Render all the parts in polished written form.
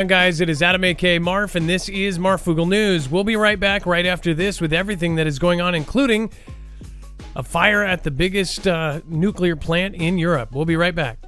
And guys, it is Adam aka Marf, and this is Marfoogle News. We'll be right back right after this with everything that is going on, including a fire at the biggest nuclear plant in Europe. We'll be right back.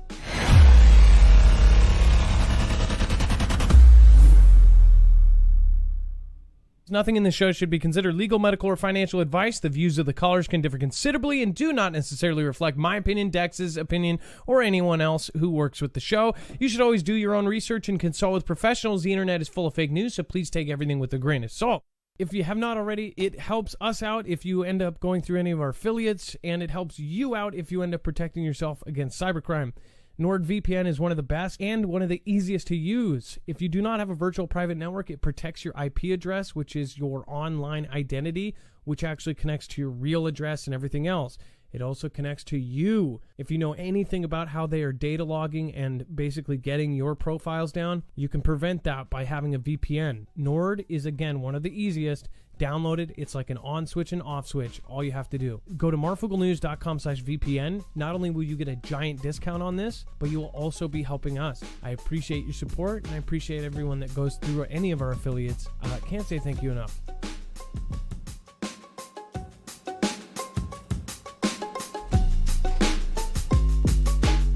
Nothing in this show should be considered legal, medical, or financial advice. The views of the callers can differ considerably and do not necessarily reflect my opinion, Dex's opinion, or anyone else who works with the show. You should always do your own research and consult with professionals. The internet is full of fake news, so please take everything with a grain of salt. If you have not already, it helps us out if you end up going through any of our affiliates, and it helps you out if you end up protecting yourself against cybercrime. NordVPN is one of the best and one of the easiest to use. If you do not have a virtual private network, it protects your IP address, which is your online identity, which actually connects to your real address and everything else. It also connects to you. If you know anything about how they are data logging and basically getting your profiles down, you can prevent that by having a VPN. Nord is, again, one of the easiest. Download it. It's like an on switch and off switch. All you have to do. Go to marfooglenews.com/VPN. Not only will you get a giant discount on this, but you will also be helping us. I appreciate your support, and I appreciate everyone that goes through any of our affiliates. Can't say thank you enough.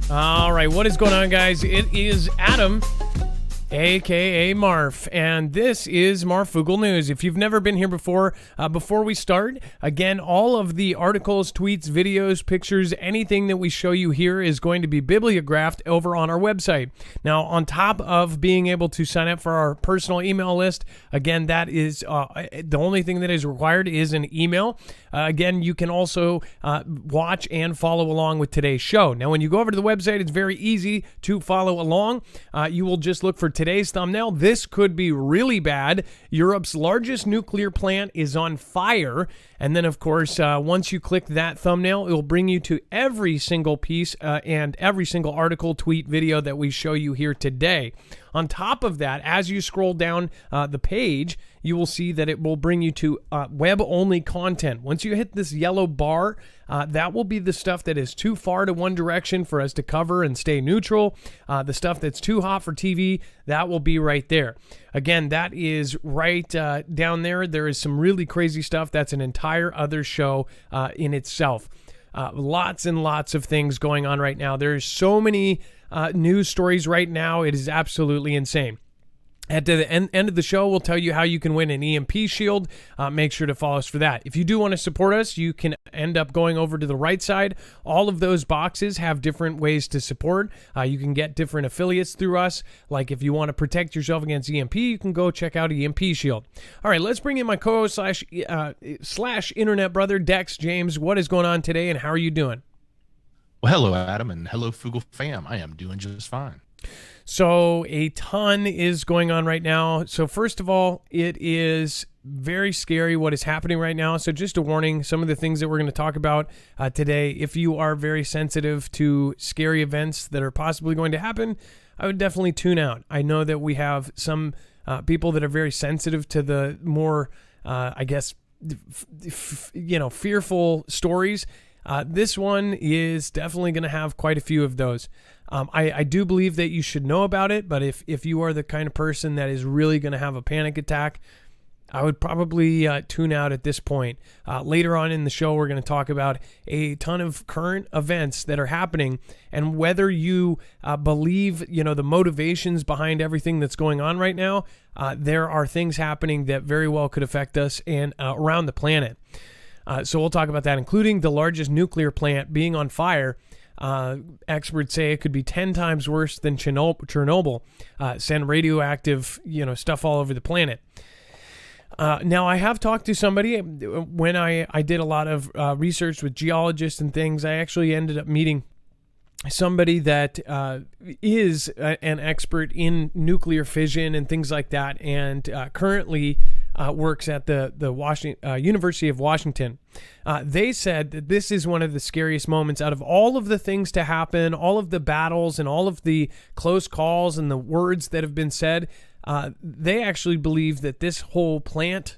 All right, what is going on, guys? It is Adam, aka Marf, and this is Marfoogle News. If you've never been here before we start, again, all of the articles, tweets, videos, pictures, anything that we show you here is going to be bibliographed over on our website. Now, on top of being able to sign up for our personal email list, again, that is the only thing that is required is an email. Again, you can also watch and follow along with today's show. Now, when you go over to the website, it's very easy to follow along. You will just look for today's thumbnail. This could be really bad. Europe's largest nuclear plant is on fire. And then, of course, once you click that thumbnail, it will bring you to every single piece and every single article, tweet, video that we show you here today. On top of that, as you scroll down the page, you will see that it will bring you to web-only content. Once you hit this yellow bar, that will be the stuff that is too far to one direction for us to cover and stay neutral. The stuff that's too hot for TV, that will be right there. Again, that is right down there. There is some really crazy stuff. That's an entire other show in itself. Lots and lots of things going on right now. There's so many news stories right now. It is absolutely insane. At the end of the show, we'll tell you how you can win an EMP shield. Make sure to follow us for that. If you do want to support us, you can end up going over to the right side. All of those boxes have different ways to support. You can get different affiliates through us. Like if you want to protect yourself against EMP, you can go check out EMP Shield. All right, let's bring in my co-host slash internet brother, Dex James. What is going on today, and how are you doing? Well, hello, Adam, and hello, Foogle fam. I am doing just fine. So a ton is going on right now. So first of all, it is very scary what is happening right now. So just a warning, some of the things that we're going to talk about today, if you are very sensitive to scary events that are possibly going to happen, I would definitely tune out. I know that we have some people that are very sensitive to the more, fearful stories. This one is definitely going to have quite a few of those. I do believe that you should know about it, but if you are the kind of person that is really going to have a panic attack, I would probably tune out at this point. Later on in the show, we're going to talk about a ton of current events that are happening, and whether you believe, the motivations behind everything that's going on right now, there are things happening that very well could affect us and around the planet. So we'll talk about that, including the largest nuclear plant being on fire. Experts say it could be 10 times worse than Chernobyl, send radioactive, stuff all over the planet. Now, I have talked to somebody when I did a lot of research with geologists and things. I actually ended up meeting somebody that is an expert in nuclear fission and things like that, and currently works at the University of Washington. They said that this is one of the scariest moments out of all of the things to happen, all of the battles and all of the close calls and the words that have been said. They actually believe that this whole plant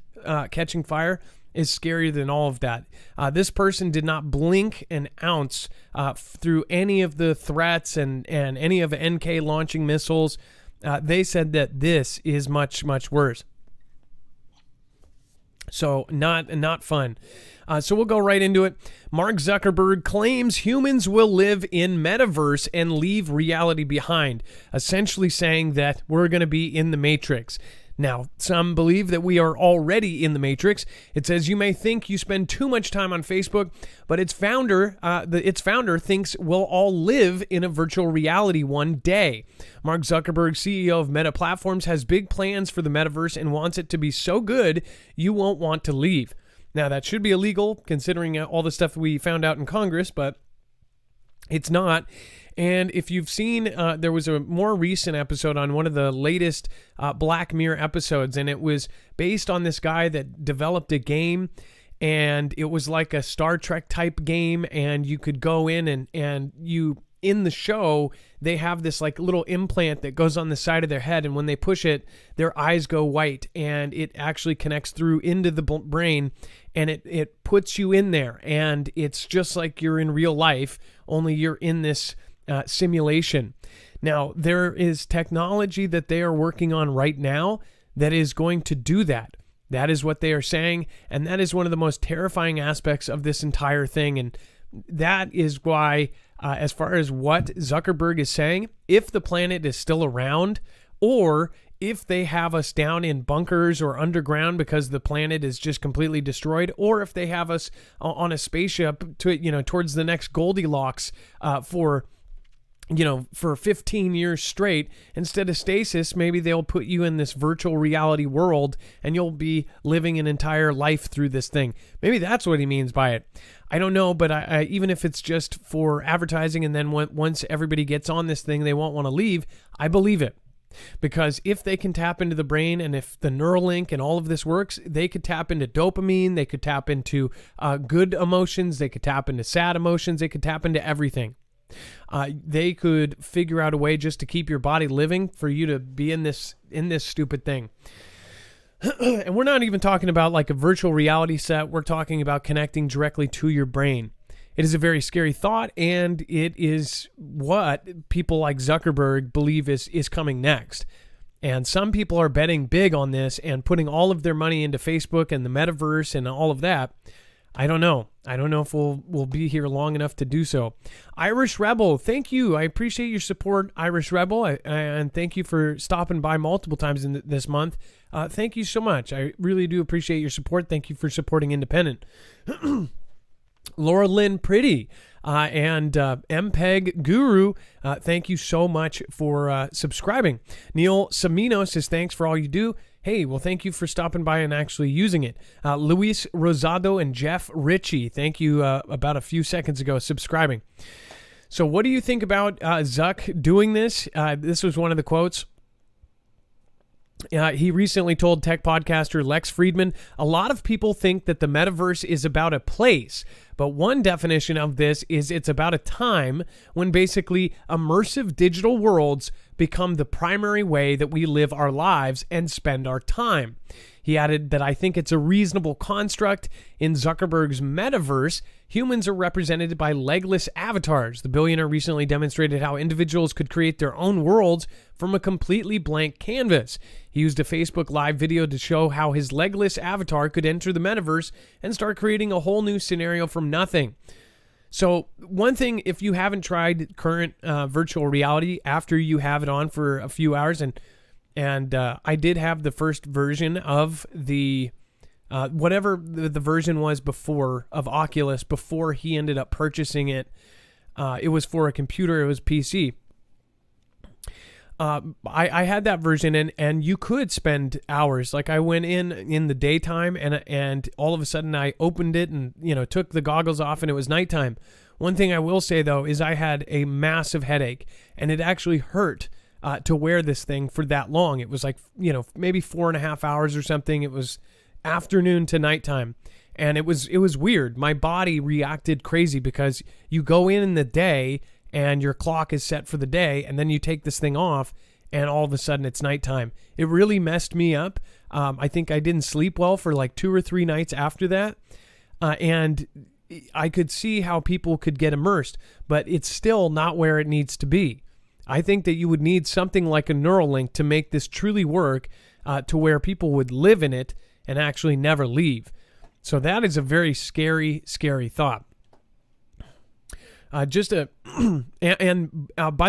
catching fire is scarier than all of that. This person did not blink an ounce through any of the threats and any of NK launching missiles. they said that this is much, much worse. So not fun. So we'll go right into it. Mark Zuckerberg claims humans will live in metaverse and leave reality behind, essentially saying that we're going to be in the Matrix. Now, some believe that we are already in the Matrix. It says you may think you spend too much time on Facebook, but its founder thinks we'll all live in a virtual reality one day. Mark Zuckerberg, CEO of Meta Platforms, has big plans for the metaverse and wants it to be so good you won't want to leave. Now, that should be illegal considering all the stuff we found out in Congress, but it's not. And if you've seen, there was a more recent episode on one of the latest Black Mirror episodes, and it was based on this guy that developed a game, and it was like a Star Trek type game, and you could go in and you, in the show, they have this like little implant that goes on the side of their head, and when they push it, their eyes go white, and it actually connects through into the brain, and it puts you in there, and it's just like you're in real life, only you're in this simulation. Now, there is technology that they are working on right now that is going to do that. That is what they are saying, and that is one of the most terrifying aspects of this entire thing, and that is why, as far as what Zuckerberg is saying, if the planet is still around, or if they have us down in bunkers or underground because the planet is just completely destroyed, or if they have us on a spaceship to, towards the next Goldilocks for 15 years straight, instead of stasis, maybe they'll put you in this virtual reality world and you'll be living an entire life through this thing. Maybe that's what he means by it. I don't know, but I even if it's just for advertising and then once everybody gets on this thing, they won't want to leave, I believe it. Because if they can tap into the brain, and if the Neuralink and all of this works, they could tap into dopamine, they could tap into good emotions, they could tap into sad emotions, they could tap into everything. They could figure out a way just to keep your body living for you to be in this stupid thing. And we're not even talking about like a virtual reality set. We're talking about connecting directly to your brain. It is a very scary thought, and it is what people like Zuckerberg believe is coming next. And some people are betting big on this and putting all of their money into Facebook and the metaverse and all of that. I don't know. I don't know if we'll be here long enough to do so. Irish Rebel, thank you. I appreciate your support, Irish Rebel, and thank you for stopping by multiple times in this month. Thank you so much. I really do appreciate your support. Thank you for supporting independent. Laura Lynn Pretty and MPEG Guru, thank you so much for subscribing. Neil Samino says, thanks for all you do. Hey, well, thank you for stopping by and actually using it. Luis Rosado and Jeff Ritchie, thank you about a few seconds ago subscribing. So what do you think about Zuck doing this? This was one of the quotes. He recently told tech podcaster Lex Friedman, a lot of people think that the metaverse is about a place, but one definition of this is it's about a time when basically immersive digital worlds become the primary way that we live our lives and spend our time. He added that I think it's a reasonable construct. In Zuckerberg's metaverse, humans are represented by legless avatars. The billionaire recently demonstrated how individuals could create their own worlds from a completely blank canvas. He used a Facebook Live video to show how his legless avatar could enter the metaverse and start creating a whole new scenario from nothing. So one thing, if you haven't tried current virtual reality after you have it on for a few hours, and I did have the first version of the whatever the version was before of Oculus before he ended up purchasing it. It was for a computer. It was PC. I had that version, and you could spend hours. Like I went in the daytime, and all of a sudden I opened it and took the goggles off, and it was nighttime. One thing I will say though is I had a massive headache, and it actually hurt to wear this thing for that long. It was like maybe 4.5 hours or something. It was afternoon to nighttime, and it was weird. My body reacted crazy because you go in the day and your clock is set for the day, and then you take this thing off and all of a sudden it's nighttime. It really messed me up. I think I didn't sleep well for like 2 or 3 nights after that. And I could see how people could get immersed, but it's still not where it needs to be. I think that you would need something like a Neuralink to make this truly work, to where people would live in it and actually never leave. So that is a very scary, scary thought. By the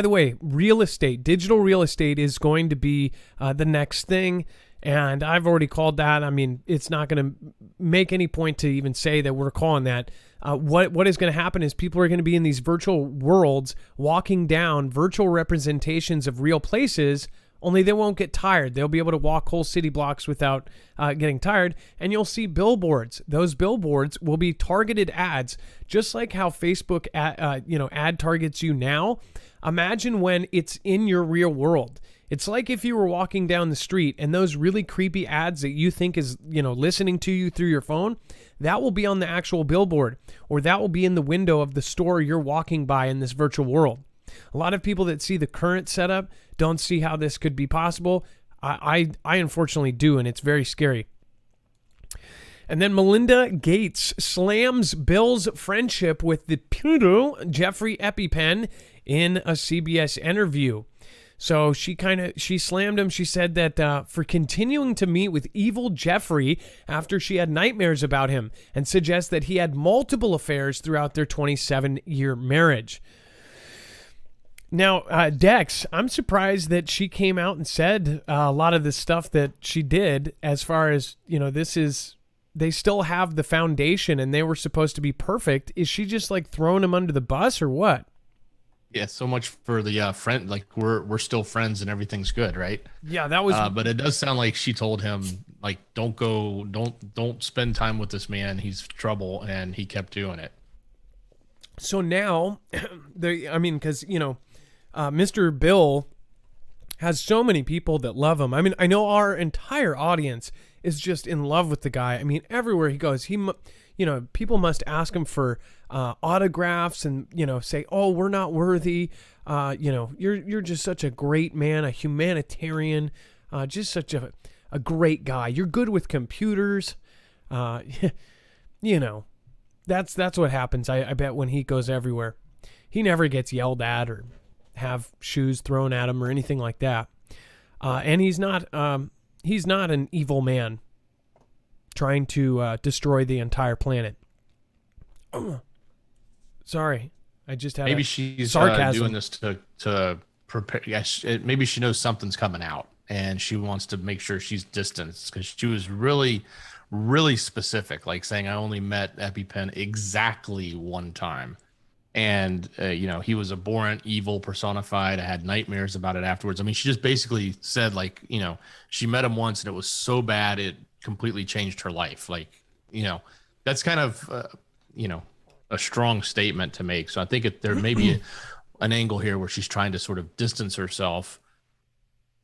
way, real estate, digital real estate is going to be the next thing. And I've already called that. I mean, it's not going to make any point to even say that we're calling that. What is going to happen is people are going to be in these virtual worlds, walking down virtual representations of real places, only they won't get tired. They'll be able to walk whole city blocks without getting tired. And you'll see billboards. Those billboards will be targeted ads, just like how Facebook ad targets you now. Imagine when it's in your real world. It's like if you were walking down the street and those really creepy ads that you think is, listening to you through your phone, that will be on the actual billboard, or that will be in the window of the store you're walking by in this virtual world. A lot of people that see the current setup don't see how this could be possible. I unfortunately do, and it's very scary. And then Melinda Gates slams Bill's friendship with the pedo Jeffrey Epstein in a CBS interview. So she slammed him. She said that for continuing to meet with evil Jeffrey after she had nightmares about him, and suggests that he had multiple affairs throughout their 27-year marriage. Now, Dex, I'm surprised that she came out and said a lot of the stuff that she did, as far as, they still have the foundation and they were supposed to be perfect. Is she just like throwing him under the bus or what? Yeah, so much for the friend. Like we're still friends and everything's good, right? Yeah, that was. But it does sound like she told him, like, don't spend time with this man. He's trouble, and he kept doing it. So now, because Mr. Bill has so many people that love him. I mean, I know our entire audience is just in love with the guy. I mean, everywhere he goes, people must ask him for autographs and, say, oh, we're not worthy. You're just such a great man, a humanitarian, just such a great guy. You're good with computers. That's what happens. I bet when he goes everywhere, he never gets yelled at or have shoes thrown at him or anything like that. And he's not an evil man trying to destroy the entire planet. Sorry, I just had maybe she's doing this to prepare. Yes, maybe she knows something's coming out, and she wants to make sure she's distanced, because she was really, really specific, like saying, "I only met EpiPen exactly one time." And, he was abhorrent, evil personified. I had nightmares about it afterwards. I mean, she just basically said, like, she met him once and it was so bad it completely changed her life. Like, that's kind of, a strong statement to make. So I think there may be an angle here where she's trying to sort of distance herself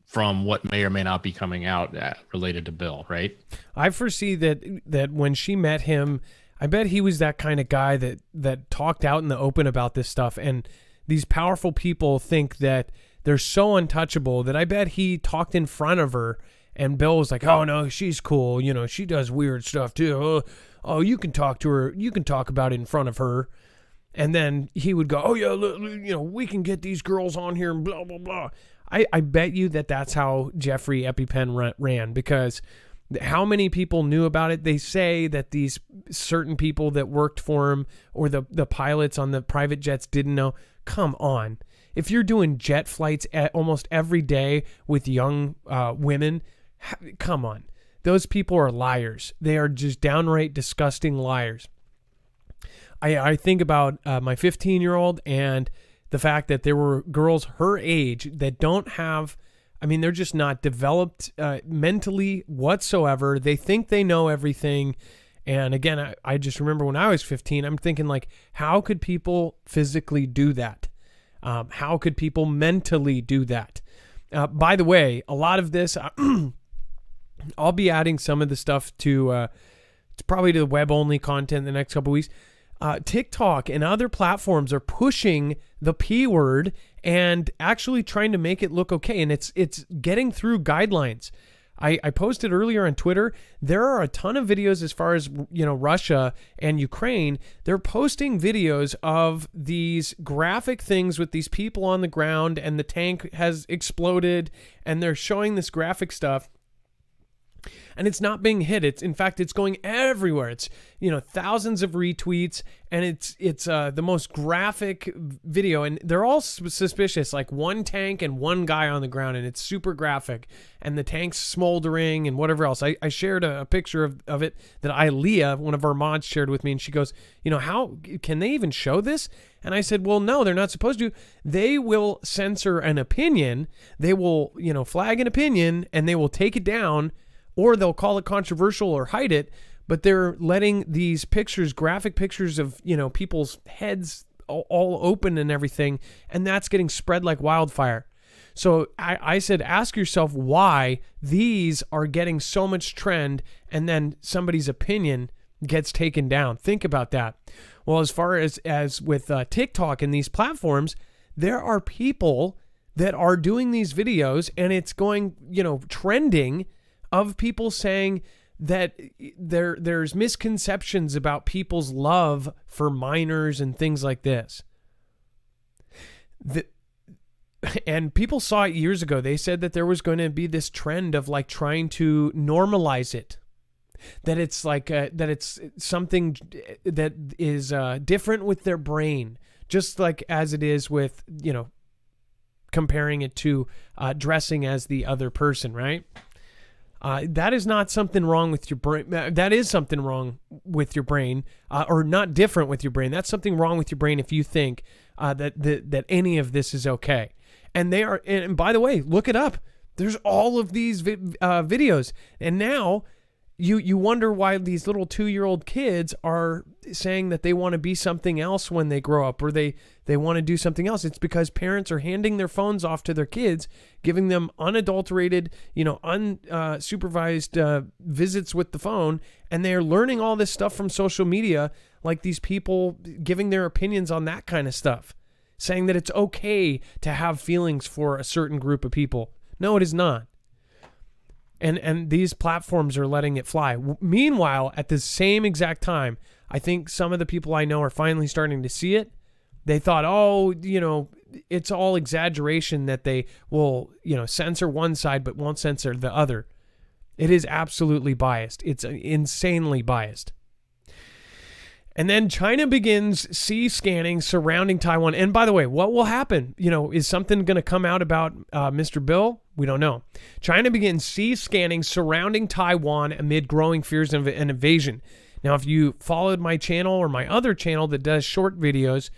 from what may or may not be coming out related to Bill, right? I foresee that when she met him, I bet he was that kind of guy that talked out in the open about this stuff. And these powerful people think that they're so untouchable that I bet he talked in front of her, and Bill was like, oh, no, she's cool. She does weird stuff too. Oh, you can talk to her. You can talk about it in front of her. And then he would go, oh, yeah, we can get these girls on here and blah, blah, blah. I bet you that's how Jeffrey Epstein ran, because how many people knew about it? They say that these certain people that worked for him, or the pilots on the private jets, didn't know. Come on. If you're doing jet flights almost every day with young women, come on. Those people are liars. They are just downright disgusting liars. I think about my 15-year-old and the fact that there were girls her age that don't have... they're just not developed mentally whatsoever. They think they know everything. And again, I just remember when I was 15, I'm thinking, like, how could people physically do that? How could people mentally do that? By the way, a lot of this, I'll be adding some of the stuff to probably to the web-only content in the next couple of weeks. TikTok and other platforms are pushing the P word and actually trying to make it look okay. And it's getting through guidelines. I posted earlier on Twitter, there are a ton of videos as far as, Russia and Ukraine. They're posting videos of these graphic things with these people on the ground and the tank has exploded and they're showing this graphic stuff. And it's not being hit. In fact, it's going everywhere. It's, thousands of retweets, and it's the most graphic video. And they're all suspicious, like one tank and one guy on the ground, and it's super graphic. And the tank's smoldering and whatever else. I shared a picture of it that Leah, one of our mods, shared with me, and she goes, how can they even show this? And I said, well, no, they're not supposed to. They will censor an opinion. They will, flag an opinion, and they will take it down, or they'll call it controversial or hide it, but they're letting these pictures, graphic pictures of, people's heads all open and everything, and that's getting spread like wildfire. So I said, ask yourself why these are getting so much trend and then somebody's opinion gets taken down. Think about that. Well, as far as with TikTok and these platforms, there are people that are doing these videos and it's going, trending, of people saying that there's misconceptions about people's love for minors and things like this. And people saw it years ago. They said that there was going to be this trend of like trying to normalize it. That it's like that it's something that is different with their brain, just like as it is with, comparing it to dressing as the other person, right? That is not something wrong with your brain. That is something wrong with your brain, or not different with your brain. That's something wrong with your brain if you think that any of this is okay. And they are. And by the way, look it up. There's all of these videos, and now you wonder why these little 2-year-old kids are saying that they want to be something else when they grow up, or they want to do something else. It's because parents are handing their phones off to their kids, giving them unadulterated, unsupervised visits with the phone, and they're learning all this stuff from social media, like these people giving their opinions on that kind of stuff, saying that it's okay to have feelings for a certain group of people. No, it is not. And these platforms are letting it fly. Meanwhile, at the same exact time, I think some of the people I know are finally starting to see it. They thought, it's all exaggeration that they will, censor one side but won't censor the other. It is absolutely biased. It's insanely biased. And then China begins sea scanning surrounding Taiwan. And by the way, what will happen? Is something going to come out about Mr. Bill? We don't know. China begins sea scanning surrounding Taiwan amid growing fears of an invasion. Now, if you followed my channel or my other channel that does short videos,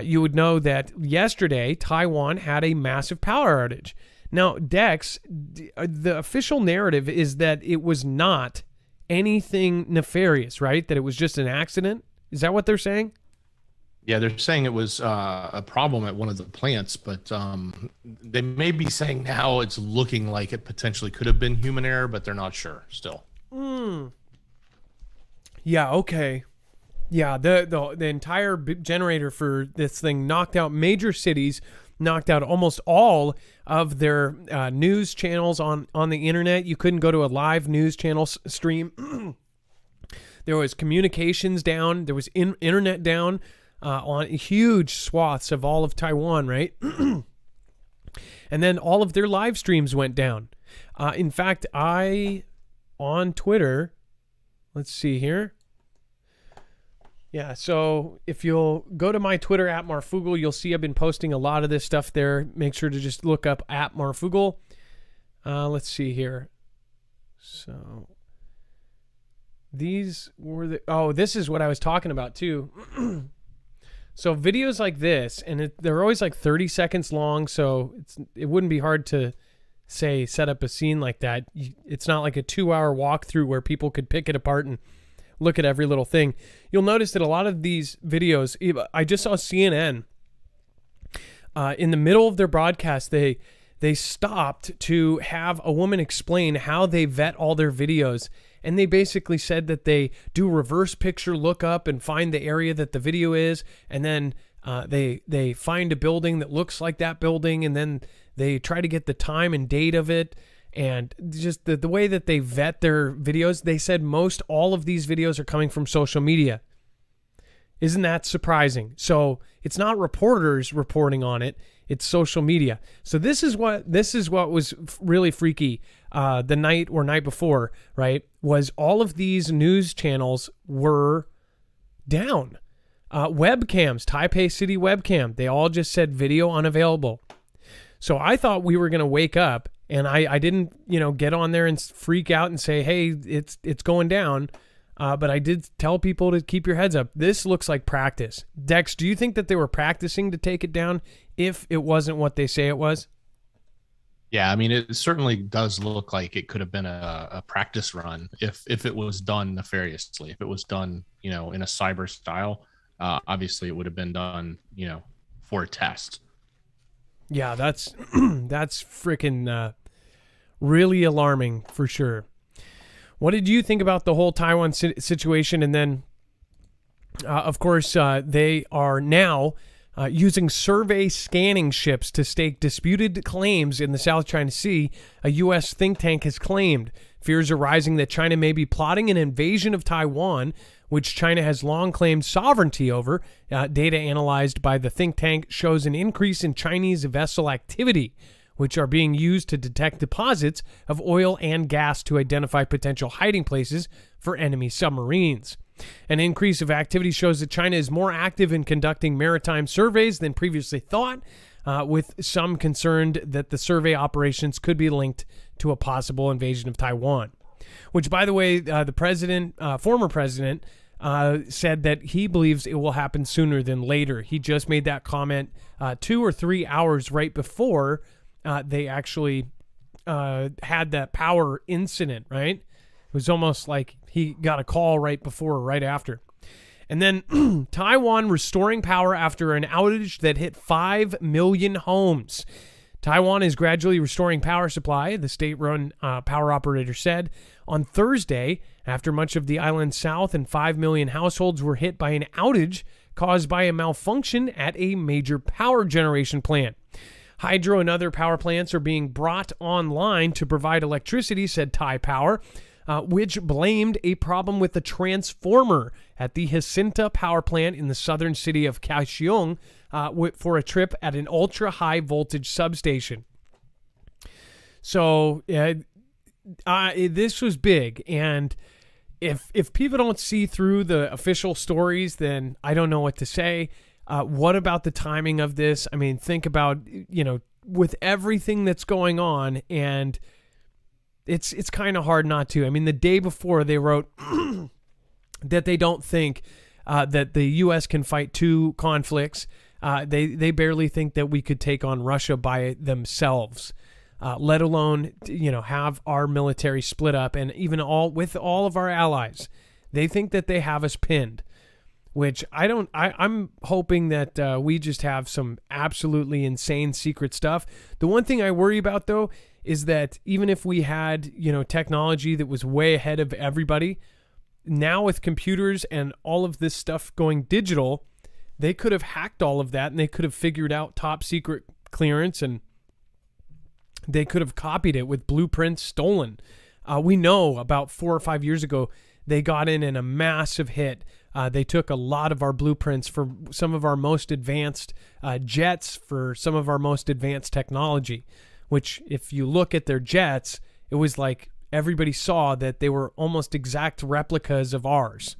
you would know that yesterday Taiwan had a massive power outage. Now, Dex, the official narrative is that it was not anything nefarious, right? That it was just an accident. Is that what they're saying? Yeah, they're saying it was a problem at one of the plants, but they may be saying now it's looking like it potentially could have been human error, but they're not sure still. Yeah, okay. Yeah, the entire generator for this thing knocked out major cities, knocked out almost all of their news channels on the internet. You couldn't go to a live news channel stream. There was communications down. There was internet down on huge swaths of all of Taiwan, right? And then all of their live streams went down. In fact, on Twitter, let's see here. Yeah, so if you'll go to my Twitter at Marfoogle, you'll see I've been posting a lot of this stuff there. Make sure to just look up at Marfoogle. Let's see here. So these were this is what I was talking about too. So videos like this, and they're always like 30 seconds long, so it wouldn't be hard to set up a scene like that. It's not like a 2-hour walkthrough where people could pick it apart and look at every little thing. You'll notice that a lot of these videos, I just saw CNN in the middle of their broadcast, they stopped to have a woman explain how they vet all their videos. And they basically said that they do reverse picture lookup and find the area that the video is. And then they find a building that looks like that building. And then they try to get the time and date of it. And just the way that they vet their videos, they said most all of these videos are coming from social media. Isn't that surprising? So it's not reporters reporting on it, it's social media. So this is what was really freaky the night before, right? Was all of these news channels were down. Webcams, Taipei City webcam, they all just said video unavailable. So I thought we were going to wake up, and I didn't, get on there and freak out and say, hey, it's going down. But I did tell people to keep your heads up. This looks like practice. Dex, do you think that they were practicing to take it down if it wasn't what they say it was? Yeah, I mean, it certainly does look like it could have been a practice run if it was done nefariously. If it was done, in a cyber style, obviously it would have been done, for a test. Yeah, that's freaking really alarming for sure. What did you think about the whole Taiwan situation? And then, of course, they are now using survey scanning ships to stake disputed claims in the South China Sea, a U.S. think tank has claimed. Fears are rising that China may be plotting an invasion of Taiwan, which China has long claimed sovereignty over. Data analyzed by the think tank shows an increase in Chinese vessel activity, which are being used to detect deposits of oil and gas to identify potential hiding places for enemy submarines. An increase of activity shows that China is more active in conducting maritime surveys than previously thought, with some concerned that the survey operations could be linked to a possible invasion of Taiwan. Which, by the way, the former president, said that he believes it will happen sooner than later. He just made that comment 2 or 3 hours right before they actually had that power incident, right? It was almost like he got a call right before or right after. And then Taiwan restoring power after an outage that hit 5 million homes. Taiwan is gradually restoring power supply, the state-run power operator said. On Thursday, after much of the island's south and 5 million households were hit by an outage caused by a malfunction at a major power generation plant. Hydro and other power plants are being brought online to provide electricity, said Taipower, which blamed a problem with the transformer at the Jacinta power plant in the southern city of Kaohsiung for a trip at an ultra-high voltage substation. So this was big, and if people don't see through the official stories, then I don't know what to say. What about the timing of this? I mean, think about, with everything that's going on, and it's kind of hard not to. I mean, the day before they wrote that they don't think that the U.S. can fight two conflicts. They barely think that we could take on Russia by themselves, let alone, have our military split up, and even with all of our allies. They think that they have us pinned. Which I'm hoping that we just have some absolutely insane secret stuff. The one thing I worry about, though, is that even if we had, technology that was way ahead of everybody, now with computers and all of this stuff going digital, they could have hacked all of that and they could have figured out top secret clearance, and they could have copied it with blueprints stolen. We know about 4 or 5 years ago, they got in a massive hit. They took a lot of our blueprints for some of our most advanced jets, for some of our most advanced technology, which if you look at their jets, it was like everybody saw that they were almost exact replicas of ours.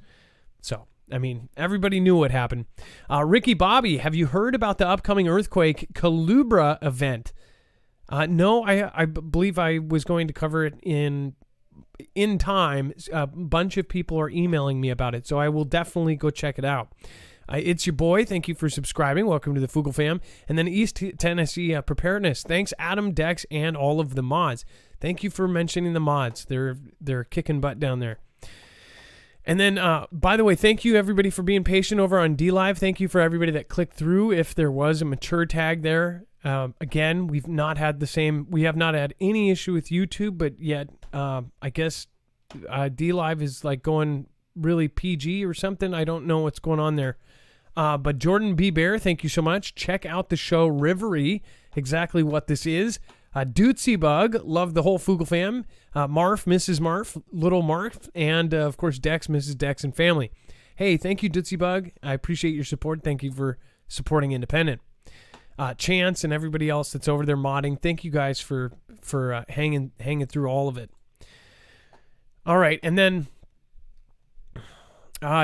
So, I mean, everybody knew what happened. Ricky Bobby, have you heard about the upcoming earthquake Calubra event? No, I believe I was going to cover it in time. A bunch of people are emailing me about it, so I will definitely go check it out. It's your boy. Thank you for subscribing. Welcome to the Foogle fam. And then East Tennessee Preparedness. Thanks, Adam, Dex, and all of the mods. Thank you for mentioning the mods. They're kicking butt down there. And then, by the way, thank you everybody for being patient over on DLive. Thank you for everybody that clicked through. If there was a mature tag there, again, we have not had any issue with YouTube, but yet I guess DLive is like going really PG or something. I don't know what's going on there. But Jordan B. Bear, thank you so much. Check out the show Rivery, exactly what this is. Dootsy Bug, love the whole Foogle fam. Marf, Mrs. Marf, little Marf, and of course Dex, Mrs. Dex, and family. Hey, thank you, Dootsy Bug. I appreciate your support. Thank you for supporting Independent. Chance and everybody else that's over there modding. Thank you guys for hanging through all of it. All right, and then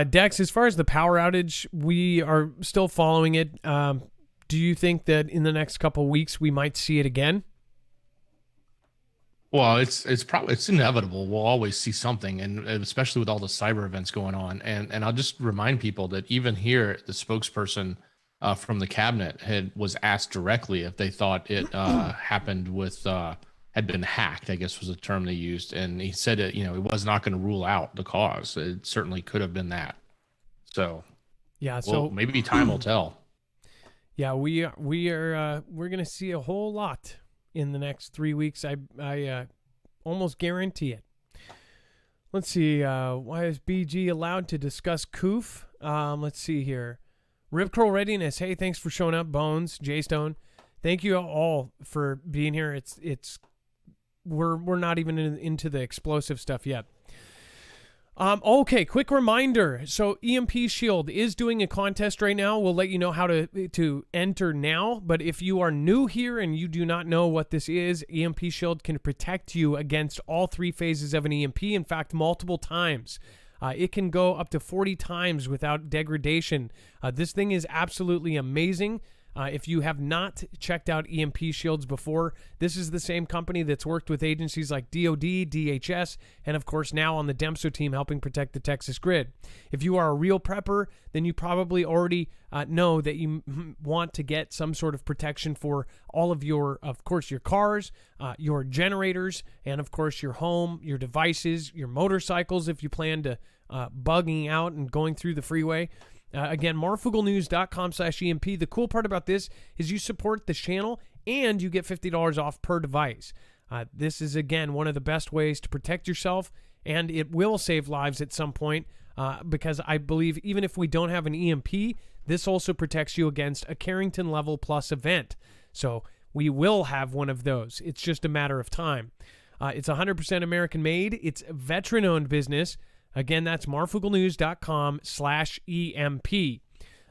Dex, as far as the power outage, we are still following it. Do you think that in the next couple of weeks we might see it again? Well, it's inevitable. We'll always see something, and especially with all the cyber events going on. And I'll just remind people that even here, the spokesperson from the cabinet was asked directly if they thought it happened with had been hacked, I guess was the term they used, and he said it was not going to rule out the cause. It certainly could have been that. So yeah, so maybe time will tell. Yeah, we're going to see a whole lot in the next 3 weeks. I almost guarantee it. Let's see. Why is BG allowed to discuss Koof? Let's see here. Rip Curl Readiness. Hey, thanks for showing up. Bones, J-Stone. Thank you all for being here. We're not even into the explosive stuff yet. Okay, quick reminder. So EMP Shield is doing a contest right now. We'll let you know how to enter now. But if you are new here and you do not know what this is, EMP Shield can protect you against all 3 phases of an EMP. In fact, multiple times. It can go up to 40 times without degradation. This thing is absolutely amazing. If you have not checked out EMP Shields before, this is the same company that's worked with agencies like DOD, DHS, and of course now on the DEMSO team helping protect the Texas grid. If you are a real prepper, then you probably already know that you want to get some sort of protection for all of your cars, your generators, and of course your home, your devices, your motorcycles if you plan to bugging out and going through the freeway. Again, marfooglenews.com/EMP. The cool part about this is you support the channel and you get $50 off per device. This is, again, one of the best ways to protect yourself, and it will save lives at some point because I believe even if we don't have an EMP, this also protects you against a Carrington Level Plus event. So we will have one of those. It's just a matter of time. It's 100% American made. It's a veteran-owned business. Again, that's marfooglenews.com/EMP.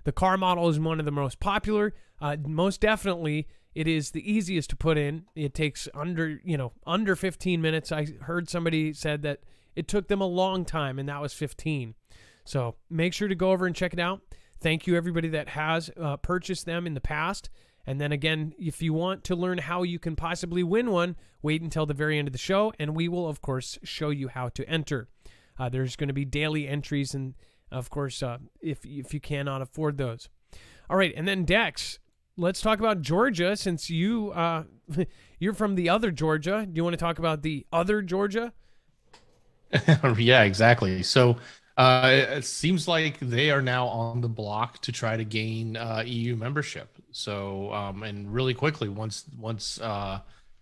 The car model is one of the most popular. Most definitely, it is the easiest to put in. It takes under 15 minutes. I heard somebody said that it took them a long time, and that was 15. So make sure to go over and check it out. Thank you, everybody that has purchased them in the past. And then again, if you want to learn how you can possibly win one, wait until the very end of the show, and we will, of course, show you how to enter. There's going to be daily entries, and of course, if you cannot afford those. All right, and then Dex, let's talk about Georgia, since you're from the other Georgia. Do you want to talk about the other Georgia? Yeah, exactly. So it seems like they are now on the block to try to gain EU membership. So and really quickly, once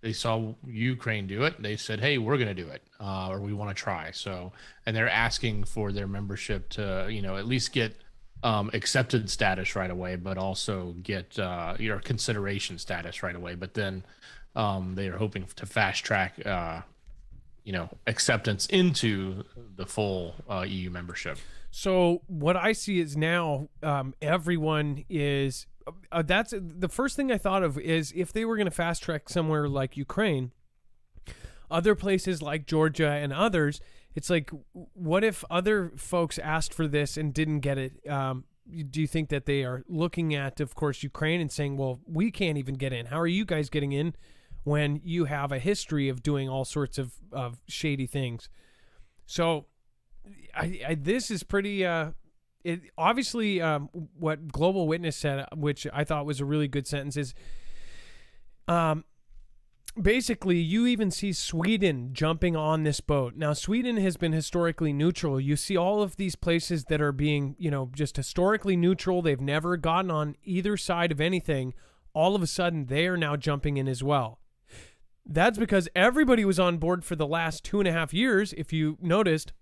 they saw Ukraine do it, they said, hey, we're going to do it, or we want to try. So, and they're asking for their membership to, at least get accepted status right away, but also get your consideration status right away. But then they are hoping to fast track, acceptance into the full EU membership. So what I see is now everyone is... that's the first thing I thought of is if they were going to fast track somewhere like Ukraine, other places like Georgia and others, it's like, what if other folks asked for this and didn't get it? Do you think that they are looking at, of course, Ukraine and saying, well, we can't even get in. How are you guys getting in when you have a history of doing all sorts of shady things? So this is pretty... It obviously, what Global Witness said, which I thought was a really good sentence, is basically you even see Sweden jumping on this boat. Now, Sweden has been historically neutral. You see all of these places that are being, just historically neutral. They've never gotten on either side of anything. All of a sudden, they are now jumping in as well. That's because everybody was on board for the last 2.5 years, if you noticed.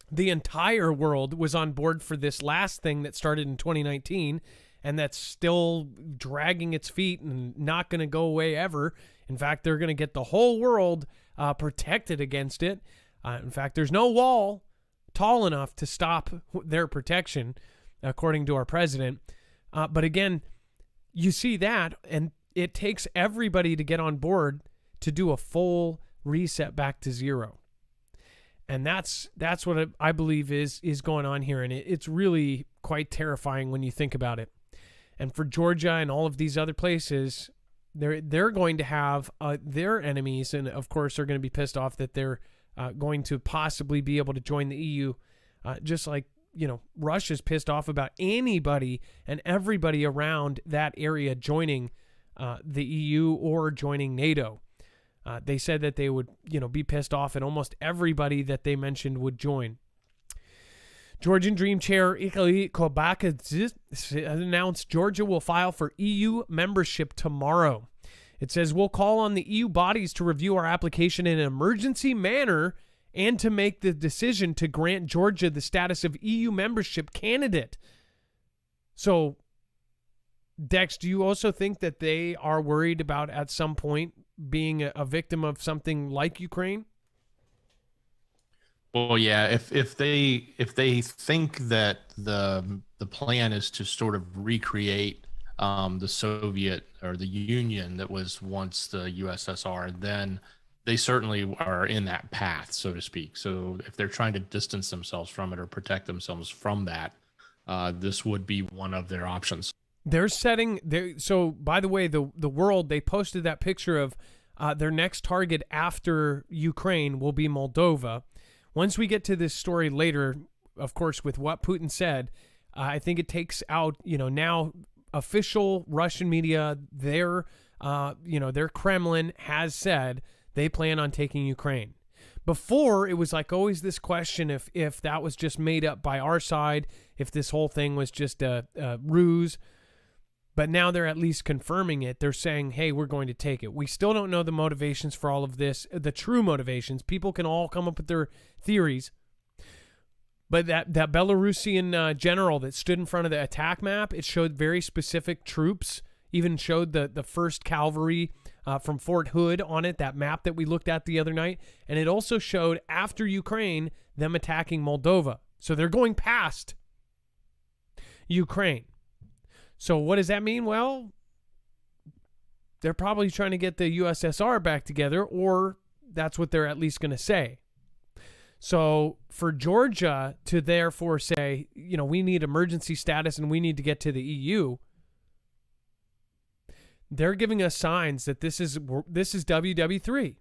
The entire world was on board for this last thing that started in 2019, and that's still dragging its feet and not going to go away ever. In fact, they're going to get the whole world protected against it. In fact, there's no wall tall enough to stop their protection, according to our president. But again, you see that, and it takes everybody to get on board to do a full reset back to zero. And that's what I believe is going on here. And it's really quite terrifying when you think about it. And for Georgia and all of these other places, they're going to have their enemies, and of course they're going to be pissed off that they're going to possibly be able to join the EU, just like, Russia's pissed off about anybody and everybody around that area joining the EU or joining NATO. They said that they would, be pissed off, and almost everybody that they mentioned would join. Georgian Dream Chair Ikali Kobakadze has announced Georgia will file for EU membership tomorrow. It says, we'll call on the EU bodies to review our application in an emergency manner and to make the decision to grant Georgia the status of EU membership candidate. So, Dex, do you also think that they are worried about at some point being a victim of something like Ukraine? Well, yeah. If they think that the plan is to sort of recreate the Soviet or the Union that was once the USSR, then they certainly are in that path, so to speak. So if they're trying to distance themselves from it or protect themselves from that, this would be one of their options. So by the way, the world, they posted that picture of their next target after Ukraine will be Moldova. Once we get to this story later, of course, with what Putin said, I think it takes out, now official Russian media, their Kremlin has said they plan on taking Ukraine. Before, it was like always this question if that was just made up by our side, if this whole thing was just a ruse. But now they're at least confirming it. They're saying, hey, we're going to take it. We still don't know the motivations for all of this, the true motivations. People can all come up with their theories. But that Belarusian general that stood in front of the attack map, it showed very specific troops, even showed the 1st Cavalry from Fort Hood on it, that map that we looked at the other night. And it also showed, after Ukraine, them attacking Moldova. So they're going past Ukraine. So what does that mean? Well, they're probably trying to get the USSR back together, or that's what they're at least going to say. So for Georgia to therefore say, we need emergency status and we need to get to the EU, they're giving us signs that this is WW3.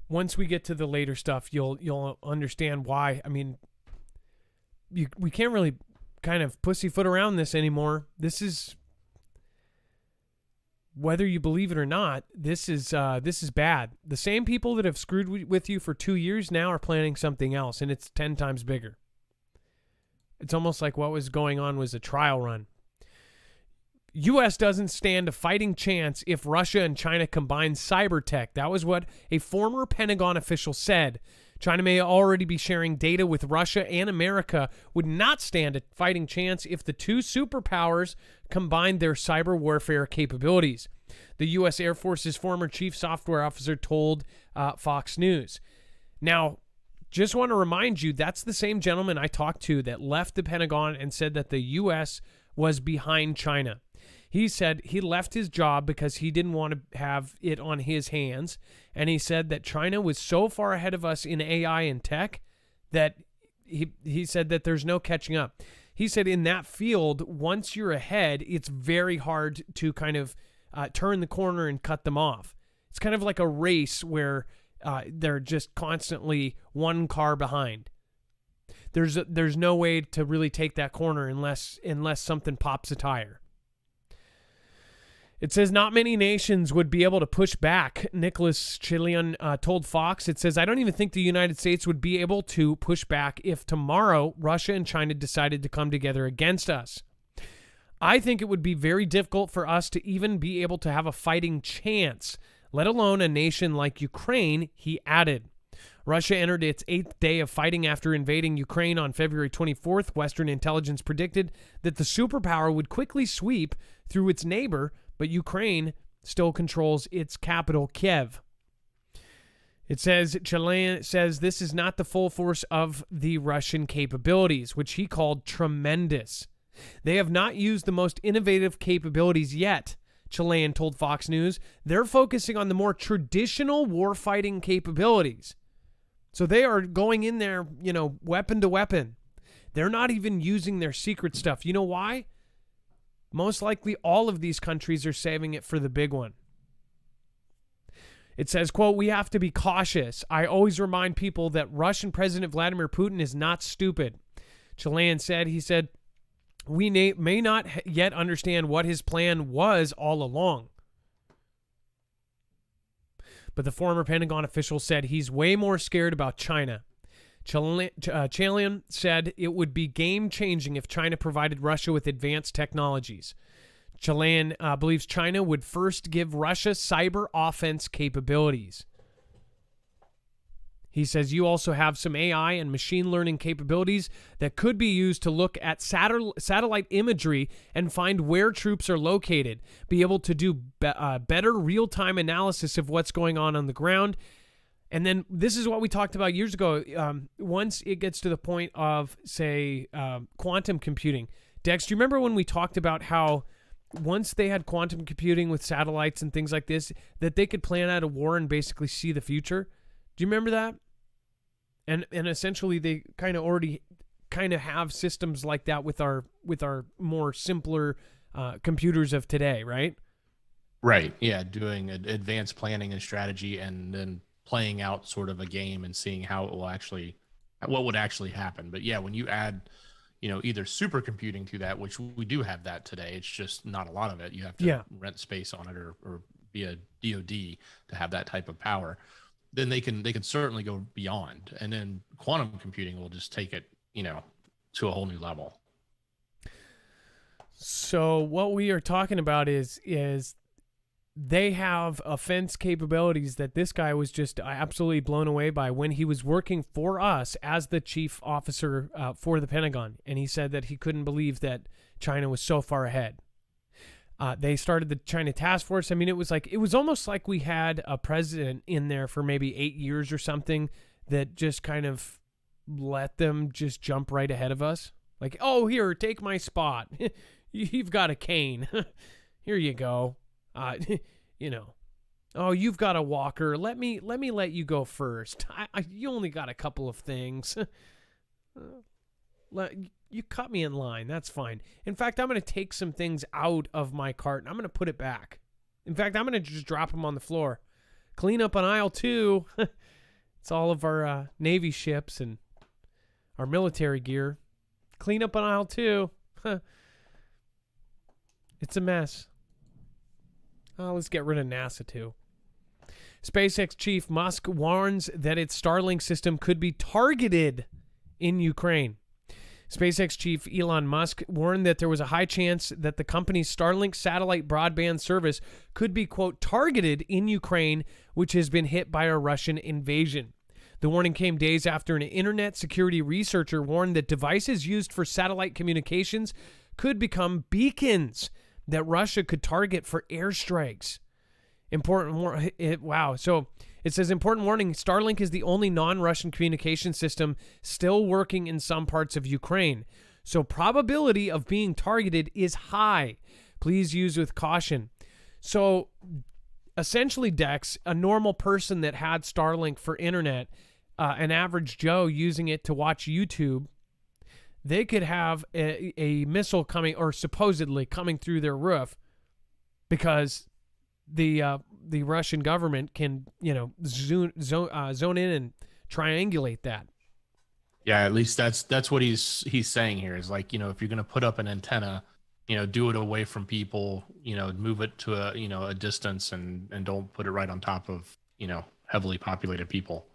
Once we get to the later stuff, you'll understand why. I mean, we can't really kind of pussyfoot around this anymore. This is, whether you believe it or not, this is bad. The same people that have screwed with you for 2 years now are planning something else, and it's 10 times bigger. It's almost like what was going on was a trial run. U.S. doesn't stand a fighting chance if Russia and China combine cyber tech. That was what a former Pentagon official said. China may already be sharing data with Russia, and America would not stand a fighting chance if the two superpowers combined their cyber warfare capabilities. The U.S. Air Force's former chief software officer told Fox News. Now, just want to remind you, that's the same gentleman I talked to that left the Pentagon and said that the U.S. was behind China. He said he left his job because he didn't want to have it on his hands. And he said that China was so far ahead of us in AI and tech that he said that there's no catching up. He said in that field, once you're ahead, it's very hard to kind of turn the corner and cut them off. It's kind of like a race where they're just constantly one car behind. There's no way to really take that corner unless something pops a tire. It says not many nations would be able to push back. Nicholas Chilean told Fox, it says, I don't even think the United States would be able to push back if tomorrow Russia and China decided to come together against us. I think it would be very difficult for us to even be able to have a fighting chance, let alone a nation like Ukraine, he added. Russia entered its 8th day of fighting after invading Ukraine on February 24th. Western intelligence predicted that the superpower would quickly sweep through its neighbor but Ukraine still controls its capital, Kiev. It says, Chilean says this is not the full force of the Russian capabilities, which he called tremendous. They have not used the most innovative capabilities yet, Chilean told Fox News. They're focusing on the more traditional warfighting capabilities. So they are going in there, weapon to weapon. They're not even using their secret stuff. You know why? Most likely all of these countries are saving it for the big one. It says, quote, we have to be cautious. I always remind people that Russian President Vladimir Putin is not stupid. Chilean said, we may not yet understand what his plan was all along. But the former Pentagon official said he's way more scared about China. Chilean said it would be game-changing if China provided Russia with advanced technologies. Chilean believes China would first give Russia cyber offense capabilities. He says you also have some AI and machine learning capabilities that could be used to look at satellite imagery and find where troops are located, be able to do better real-time analysis of what's going on the ground. And then this is what we talked about years ago. Once it gets to the point of, say, quantum computing. Dex, do you remember when we talked about how once they had quantum computing with satellites and things like this, that they could plan out a war and basically see the future? Do you remember that? And essentially they kind of already have systems like that with our more simpler computers of today, right? Right. Yeah. Doing advanced planning and strategy, and then playing out sort of a game and seeing how it will what would actually happen. But yeah, when you add, either supercomputing to that, which we do have that today, it's just not a lot of it. You have to rent space on it or be a DoD to have that type of power. Then they can certainly go beyond, and then quantum computing will just take it, to a whole new level. So what we are talking about is they have offense capabilities that this guy was just absolutely blown away by when he was working for us as the chief officer for the Pentagon, and he said that he couldn't believe that China was so far ahead. They started the China Task Force. I mean, it was almost like we had a president in there for maybe 8 years or something that just kind of let them just jump right ahead of us. Like, oh, here, take my spot. You've got a cane. Here you go. Oh, you've got a walker. Let me let you go first. You only got a couple of things. You cut me in line. That's fine. In fact, I'm going to take some things out of my cart and I'm going to put it back. In fact, I'm going to just drop them on the floor. Clean up on aisle 2. It's all of our Navy ships and our military gear. Clean up on aisle 2. It's a mess. Oh, let's get rid of NASA too. SpaceX chief Musk warns that its Starlink system could be targeted in Ukraine. SpaceX chief Elon Musk warned that there was a high chance that the company's Starlink satellite broadband service could be, quote, targeted in Ukraine, which has been hit by a Russian invasion. The warning came days after an internet security researcher warned that devices used for satellite communications could become beacons that Russia could target for airstrikes. So it says, important warning, Starlink is the only non-Russian communication system still working in some parts of Ukraine. So probability of being targeted is high. Please use with caution. So essentially, Dex, a normal person that had Starlink for internet, an average Joe using it to watch YouTube, they could have a missile coming, or supposedly coming through their roof, because the Russian government can, zone in and triangulate that. Yeah, at least that's what he's saying here is like, if you're going to put up an antenna, do it away from people, move it to a distance and don't put it right on top of, heavily populated people.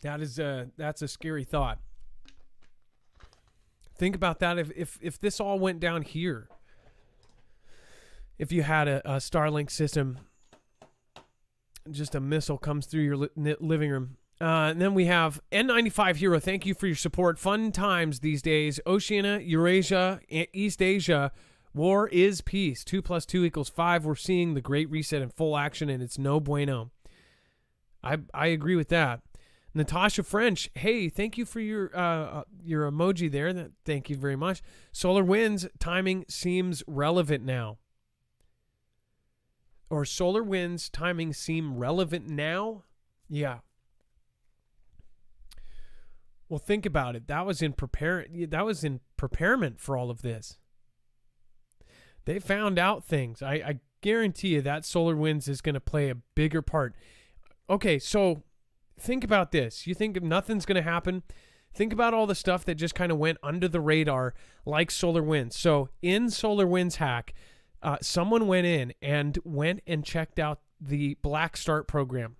That's a scary thought. Think about that. If this all went down here, if you had a Starlink system, just a missile comes through your living room. And then we have N95 Hero. Thank you for your support. Fun times these days. Oceania, Eurasia, East Asia War is peace. 2 + 2 = 5. We're seeing the Great Reset in full action, and it's no bueno. I agree with that. Natasha French, hey, thank you for your emoji there. Thank you very much. Solar winds timing seems relevant now. Or solar winds timing seem relevant now? Yeah. Well, think about it. That was in preparement for all of this. They found out things. I guarantee you that solar winds is going to play a bigger part. Okay, so think about this. You think nothing's going to happen? Think about all the stuff that just kind of went under the radar, like solar winds. So in Solar Winds hack, someone went in and checked out the Black Start program.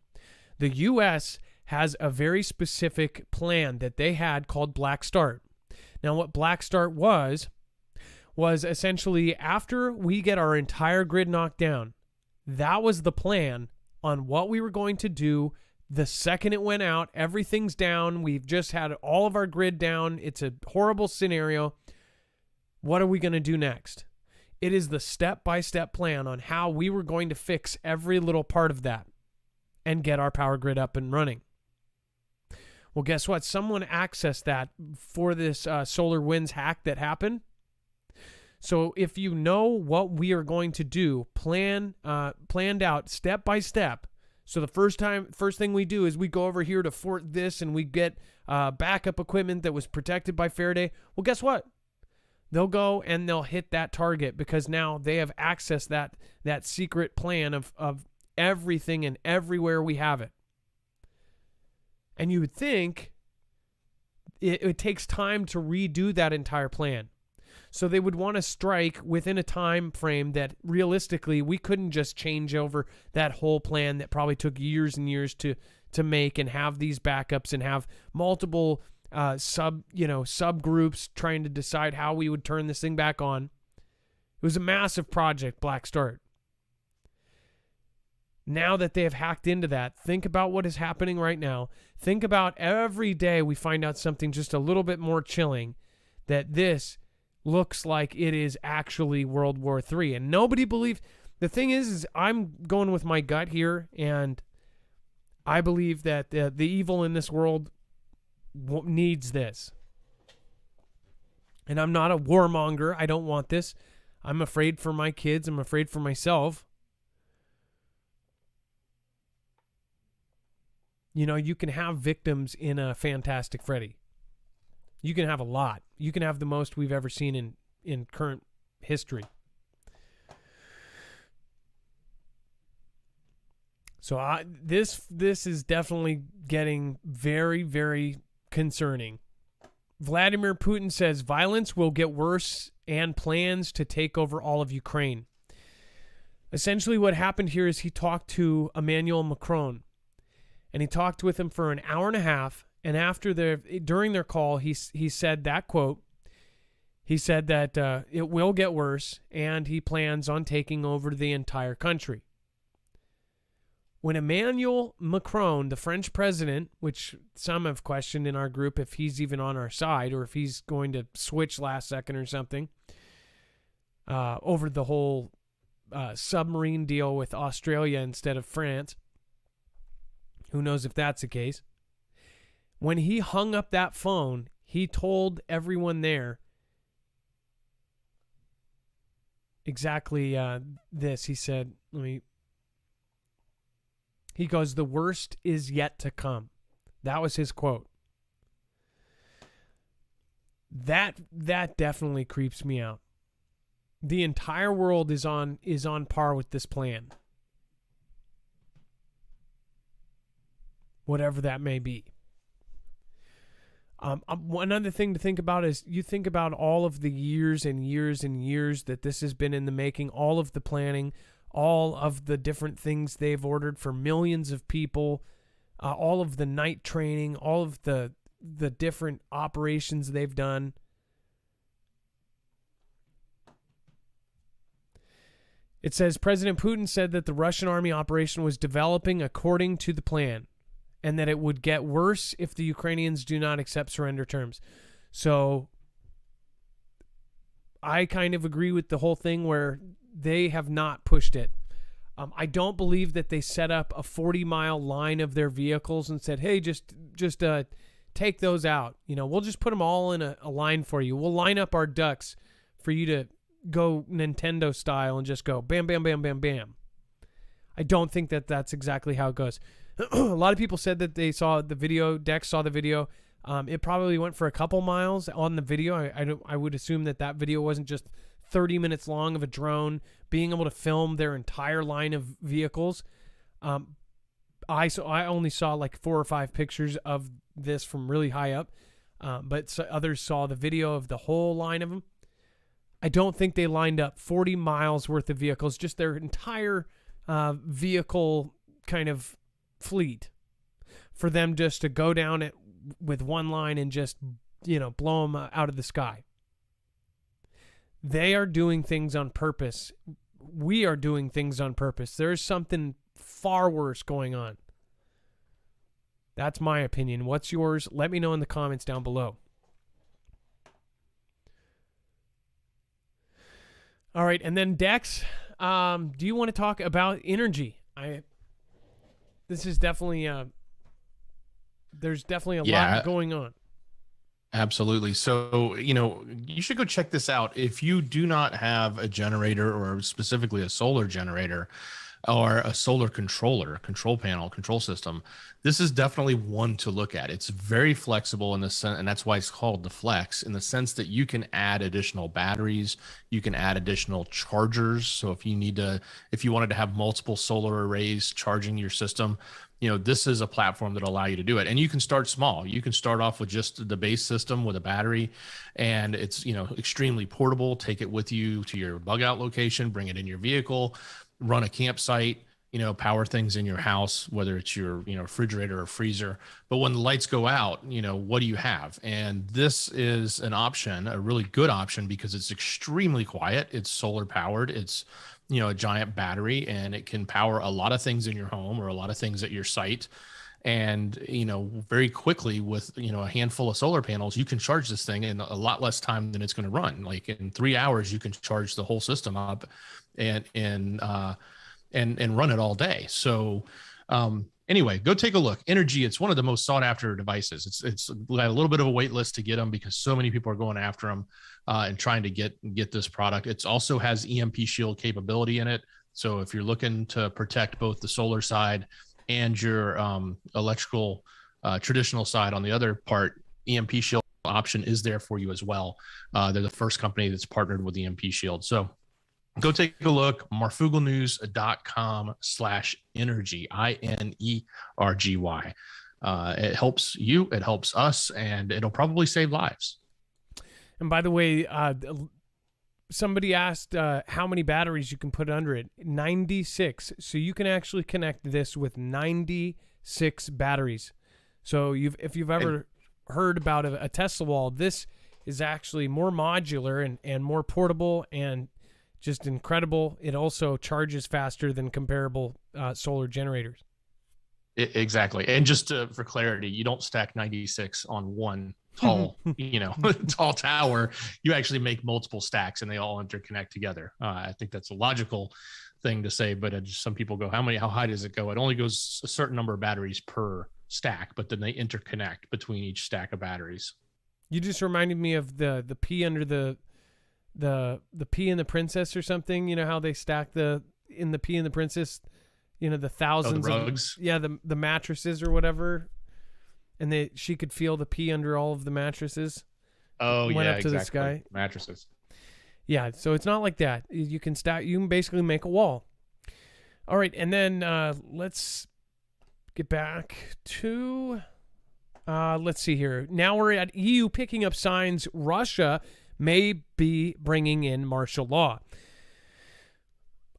The U.S. has a very specific plan that they had called Black Start. Now, what Black Start was essentially after we get our entire grid knocked down, that was the plan on what we were going to do the second it went out. Everything's down. We've just had all of our grid down. It's a horrible scenario. What are we going to do next? It is the step-by-step plan on how we were going to fix every little part of that and get our power grid up and running. Well, guess what? Someone accessed that for this solar winds hack that happened. So if you know what we are going to do, planned out step by step. So the first thing we do is we go over here to Fort this and we get backup equipment that was protected by Faraday. Well, guess what? They'll go and they'll hit that target because now they have accessed that secret plan of everything and everywhere we have it. And you would think it takes time to redo that entire plan. So they would want to strike within a time frame that realistically we couldn't just change over that whole plan that probably took years and years to make and have these backups and have multiple subgroups trying to decide how we would turn this thing back on. It was a massive project, Black Start. Now that they have hacked into that, think about what is happening right now. Think about every day we find out something just a little bit more chilling, that this looks like it is actually World War III. And nobody believes. The thing is I'm going with my gut here, and I believe that the evil in this world needs this. And I'm not a warmonger. I don't want this. I'm afraid for my kids. I'm afraid for myself. You know, you can have victims in a Fantastic Freddy. You can have a lot. You can have the most we've ever seen in current history. So this is definitely getting very, very concerning. Vladimir Putin says violence will get worse and plans to take over all of Ukraine. Essentially what happened here is he talked to Emmanuel Macron. And he talked with him for an hour and a half. And during their call, he said that quote. He said that it will get worse, and he plans on taking over the entire country. When Emmanuel Macron, the French president, which some have questioned in our group if he's even on our side or if he's going to switch last second or something, over the whole submarine deal with Australia instead of France. Who knows if that's the case? When he hung up that phone, he told everyone there exactly this. He said, he goes, "The worst is yet to come." That was his quote. That definitely creeps me out. The entire world is on par with this plan. Whatever that may be. One other thing to think about is you think about all of the years and years and years that this has been in the making, all of the planning, all of the different things they've ordered for millions of people, all of the night training, all of the different operations they've done. It says President Putin said that the Russian army operation was developing according to the plan, and that it would get worse if the Ukrainians do not accept surrender terms. So I kind of agree with the whole thing where they have not pushed it. I don't believe that they set up a 40-mile line of their vehicles and said, hey, just take those out. We'll just put them all in a line for you. We'll line up our ducks for you to go Nintendo style and just go bam, bam, bam, bam, bam. I don't think that that's exactly how it goes. A lot of people said that they saw the video, Dex saw the video. It probably went for a couple miles on the video. I would assume that video wasn't just 30 minutes long of a drone being able to film their entire line of vehicles. I only saw like 4 or 5 pictures of this from really high up, but others saw the video of the whole line of them. I don't think they lined up 40 miles worth of vehicles, just their entire vehicle kind of fleet, for them just to go down it with one line and just blow them out of the sky. They are doing things on purpose. We are doing things on purpose. There's something far worse going on. That's my opinion. What's yours? Let me know in the comments down below. All right, and then Dex, do you want to talk about energy? This is definitely there's definitely a lot going on. Absolutely. So, you should go check this out. If you do not have a generator, or specifically a solar generator or a solar control panel, control system, this is definitely one to look at. It's very flexible in the sense, and that's why it's called the Flex, in the sense that you can add additional batteries, you can add additional chargers. So if you wanted to have multiple solar arrays charging your system, this is a platform that'll allow you to do it. And you can start small. You can start off with just the base system with a battery, and it's, extremely portable. Take it with you to your bug out location, bring it in your vehicle, run a campsite, power things in your house, whether it's your, refrigerator or freezer. But when the lights go out, what do you have? And this is an option, a really good option, because it's extremely quiet. It's solar powered. It's, a giant battery, and it can power a lot of things in your home or a lot of things at your site. And, very quickly with, a handful of solar panels, you can charge this thing in a lot less time than it's going to run. Like in 3 hours, you can charge the whole system up and run it all day. So, anyway, go take a look. Energy, it's one of the most sought after devices. It's got a little bit of a wait list to get them because so many people are going after them and trying to get this product. It also has EMP shield capability in it. So if you're looking to protect both the solar side and your electrical traditional side on the other part, EMP shield option is there for you as well. They're the first company that's partnered with EMP shield. So go take a look, marfooglenews.com/energy, INERGY. It helps you, it helps us, and it'll probably save lives. And by the way, somebody asked how many batteries you can put under it. 96. So you can actually connect this with 96 batteries. So if you've ever heard about a Tesla wall, this is actually more modular and more portable and just incredible. It also charges faster than comparable solar generators. Exactly. And just for clarity, you don't stack 96 on one tall, tall tower. You actually make multiple stacks and they all interconnect together. I think that's a logical thing to say, but some people go, how high does it go? It only goes a certain number of batteries per stack, but then they interconnect between each stack of batteries. You just reminded me of the P under the P and the Princess or something. You know how they stack in the P and the Princess, the thousands the rugs. Of the mattresses or whatever, and she could feel the pee under all of the mattresses. Oh, went yeah, up to exactly. the sky. Mattresses. Yeah, so it's not like that. You can basically make a wall. All right, and then let's get back to let's see here. Now we're at EU picking up signs Russia may be bringing in martial law.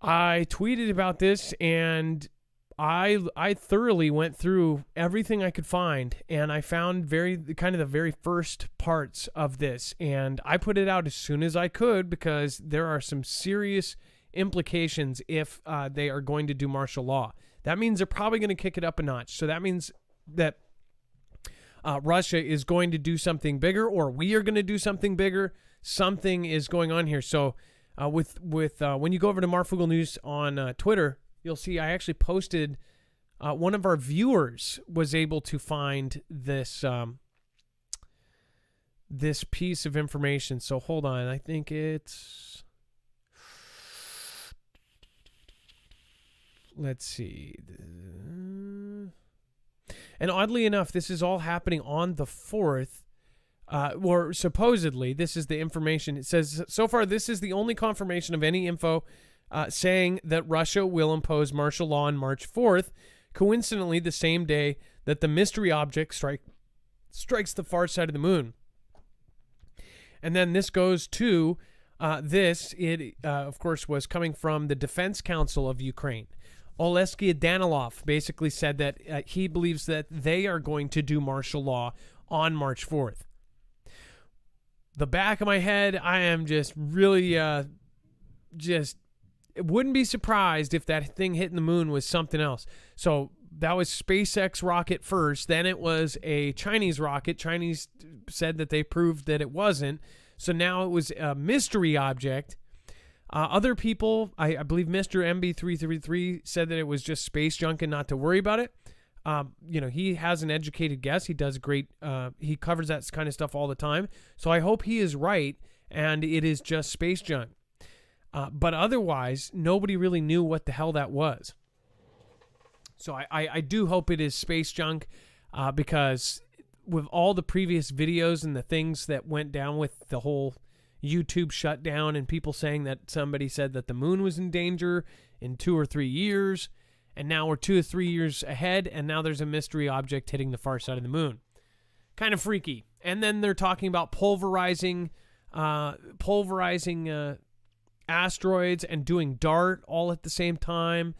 I tweeted about this, and I thoroughly went through everything I could find, and I found the very first parts of this, and I put it out as soon as I could because there are some serious implications if they are going to do martial law. That means they're probably going to kick it up a notch. So that means that Russia is going to do something bigger, or we are going to do something bigger. something is going on here. So when you go over to Marfoogle News on Twitter, you'll see I actually posted one of our viewers was able to find this this piece of information. So hold on, I think it's, let's see. And oddly enough, this is all happening on the 4th. Or supposedly, this is the information. It says, so far, this is the only confirmation of any info saying that Russia will impose martial law on March 4th, coincidentally the same day that the mystery object strikes the far side of the moon. And then this goes to it, of course, was coming from the Defense Council of Ukraine. Oleksiy Danilov basically said that he believes that they are going to do martial law on March 4th. The back of my head, I am just really wouldn't be surprised if that thing hitting the moon was something else. So that was SpaceX rocket first. Then it was a Chinese rocket. Chinese said that they proved that it wasn't. So now it was a mystery object. Other people, I believe Mr. MB333 said that it was just space junk and not to worry about it. He has an educated guess. He does great. He covers that kind of stuff all the time. So I hope he is right and it is just space junk. But otherwise, nobody really knew what the hell that was. So I do hope it is space junk because with all the previous videos and the things that went down with the whole YouTube shutdown and people saying that somebody said that the moon was in danger in 2 or 3 years, and now we're 2 or 3 years ahead, and now there's a mystery object hitting the far side of the moon. Kind of freaky. And then they're talking about pulverizing asteroids and doing DART all at the same time.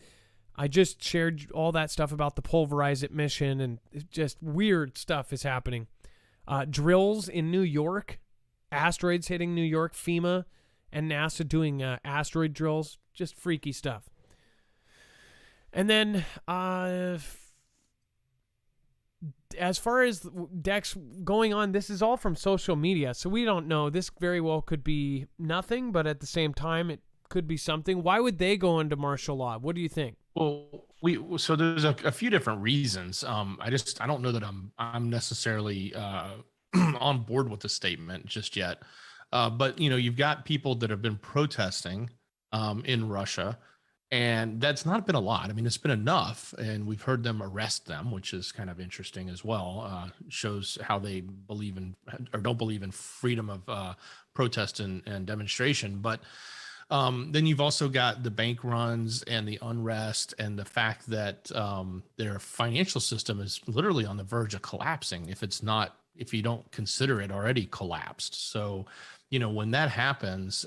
I just shared all that stuff about the Pulverize It mission, and just weird stuff is happening. Drills in New York, asteroids hitting New York, FEMA and NASA doing asteroid drills, just freaky stuff. And then as far as Dex going on, this is all from social media, so we don't know. This very well could be nothing, but at the same time, it could be something. Why would they go into martial law? What do you think? Well, so there's a few different reasons. I don't know that I'm necessarily on board with the statement just yet. But you've got people that have been protesting in Russia, and that's not been a lot. I mean, it's been enough, and we've heard them arrest them, which is kind of interesting as well. Shows how they believe in or don't believe in freedom of protest and demonstration. But then you've also got the bank runs and the unrest and the fact that their financial system is literally on the verge of collapsing if you don't consider it already collapsed. So, when that happens,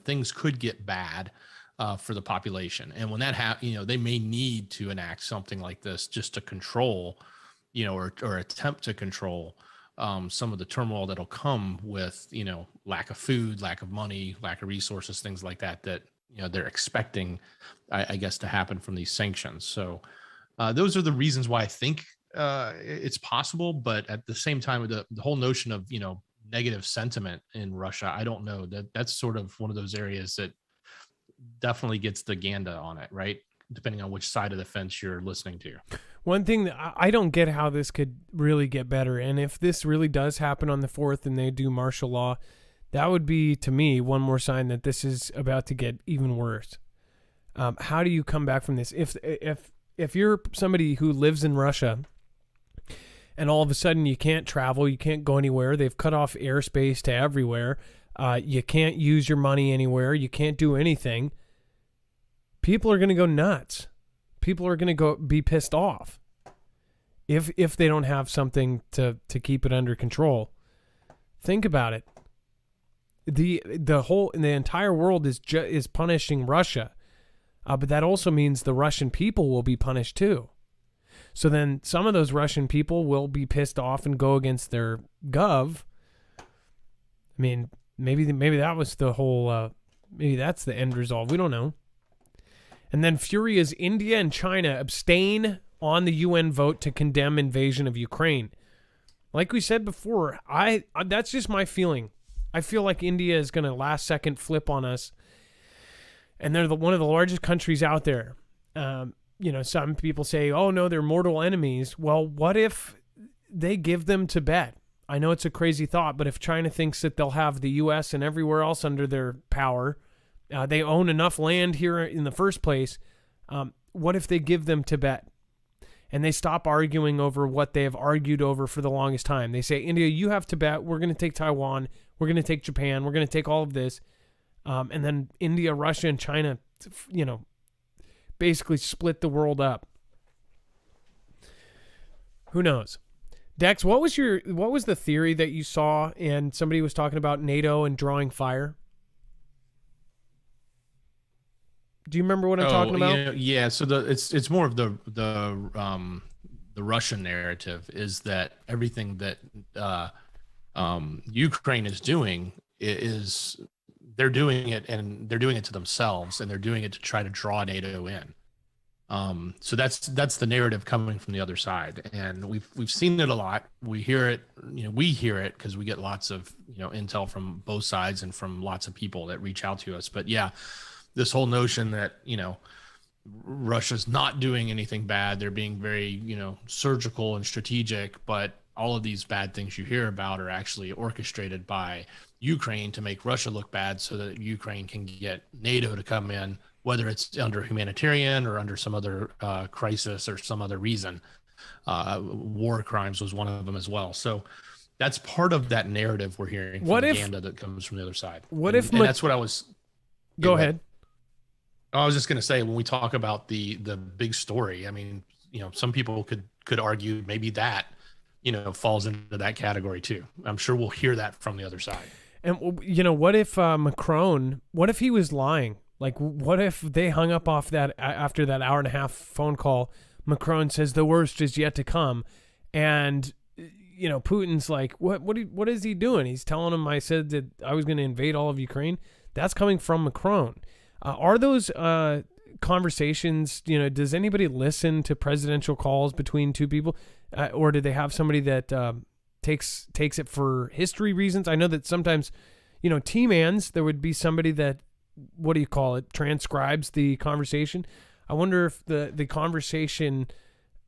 things could get bad for the population. And when that happens, they may need to enact something like this just to control, or attempt to control some of the turmoil that'll come with, lack of food, lack of money, lack of resources, things like that they're expecting, I guess, to happen from these sanctions. So those are the reasons why I think it's possible. But at the same time, the whole notion of, negative sentiment in Russia, I don't know. That's sort of one of those areas that definitely gets the Ganda on it, right? Depending on which side of the fence you're listening to. One thing that I don't get how this could really get better, and if this really does happen on the 4th and they do martial law, that would be, to me, one more sign that this is about to get even worse. How do you come back from this? If you're somebody who lives in Russia and all of a sudden you can't travel, you can't go anywhere, they've cut off airspace to everywhere, you can't use your money anywhere, you can't do anything, people are going to go nuts. People are going to be pissed off if they don't have something to keep it under control. Think about it. The entire world is punishing Russia, but that also means the Russian people will be punished too. So then some of those Russian people will be pissed off and go against their gov. I mean, maybe that was the whole. Maybe that's the end result. We don't know. And then furious India and China abstain on the UN vote to condemn invasion of Ukraine. Like we said before, that's just my feeling. I feel like India is going to last second flip on us. And they're one of the largest countries out there. Some people say, oh, no, they're mortal enemies. Well, what if they give them Tibet? I know it's a crazy thought, but if China thinks that they'll have the U.S. and everywhere else under their power, they own enough land here in the first place, what if they give them Tibet? And they stop arguing over what they have argued over for the longest time. They say, India, you have Tibet. We're going to take Taiwan. We're going to take Japan. We're going to take all of this. And then India, Russia, and China, basically split the world up. Who knows? Dex, what was the theory that you saw and somebody was talking about NATO and drawing fire? Do you remember what I'm talking about? Yeah. So it's more of the Russian narrative is that everything that Ukraine is doing is they're doing it, and they're doing it to themselves, and they're doing it to try to draw NATO in. So that's the narrative coming from the other side, and we've seen it a lot. We hear it because we get lots of intel from both sides and from lots of people that reach out to us. But yeah, this whole notion that Russia's not doing anything bad, they're being very surgical and strategic, but all of these bad things you hear about are actually orchestrated by Ukraine to make Russia look bad so that Ukraine can get NATO to come in, whether it's under humanitarian or under some other crisis or some other reason. War crimes was one of them as well. So that's part of that narrative we're hearing propaganda that comes from the other side. And that's what I was... Go ahead. I was just going to say, when we talk about the big story, I mean, some people could argue maybe that, falls into that category too. I'm sure we'll hear that from the other side. And, what if Macron, what if he was lying? Like, what if they hung up off that after that hour and a half phone call? Macron says the worst is yet to come. And, Putin's like, what is he doing? He's telling him I said that I was going to invade all of Ukraine. That's coming from Macron. Are those conversations, does anybody listen to presidential calls between two people? Or do they have somebody that takes it for history reasons? I know that sometimes, T-mans, there would be somebody that, transcribes the conversation. I wonder if the conversation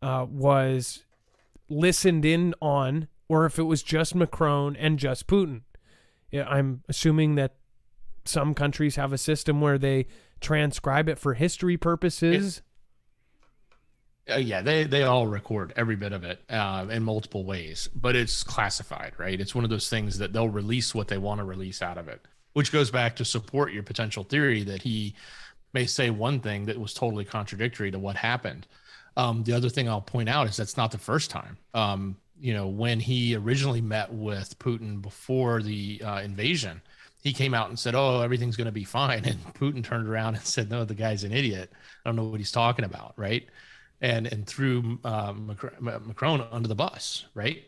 was listened in on, or if it was just Macron and just Putin. Yeah, I'm assuming that some countries have a system where they transcribe it for history purposes. They all record every bit of it in multiple ways, but it's classified, right? It's one of those things that they'll release what they want to release out of it, which goes back to support your potential theory that he may say one thing that was totally contradictory to what happened. The other thing I'll point out is that's not the first time. When he originally met with Putin before the invasion, he came out and said, oh, everything's going to be fine. And Putin turned around and said, no, the guy's an idiot. I don't know what he's talking about, right? And threw Macron under the bus, right?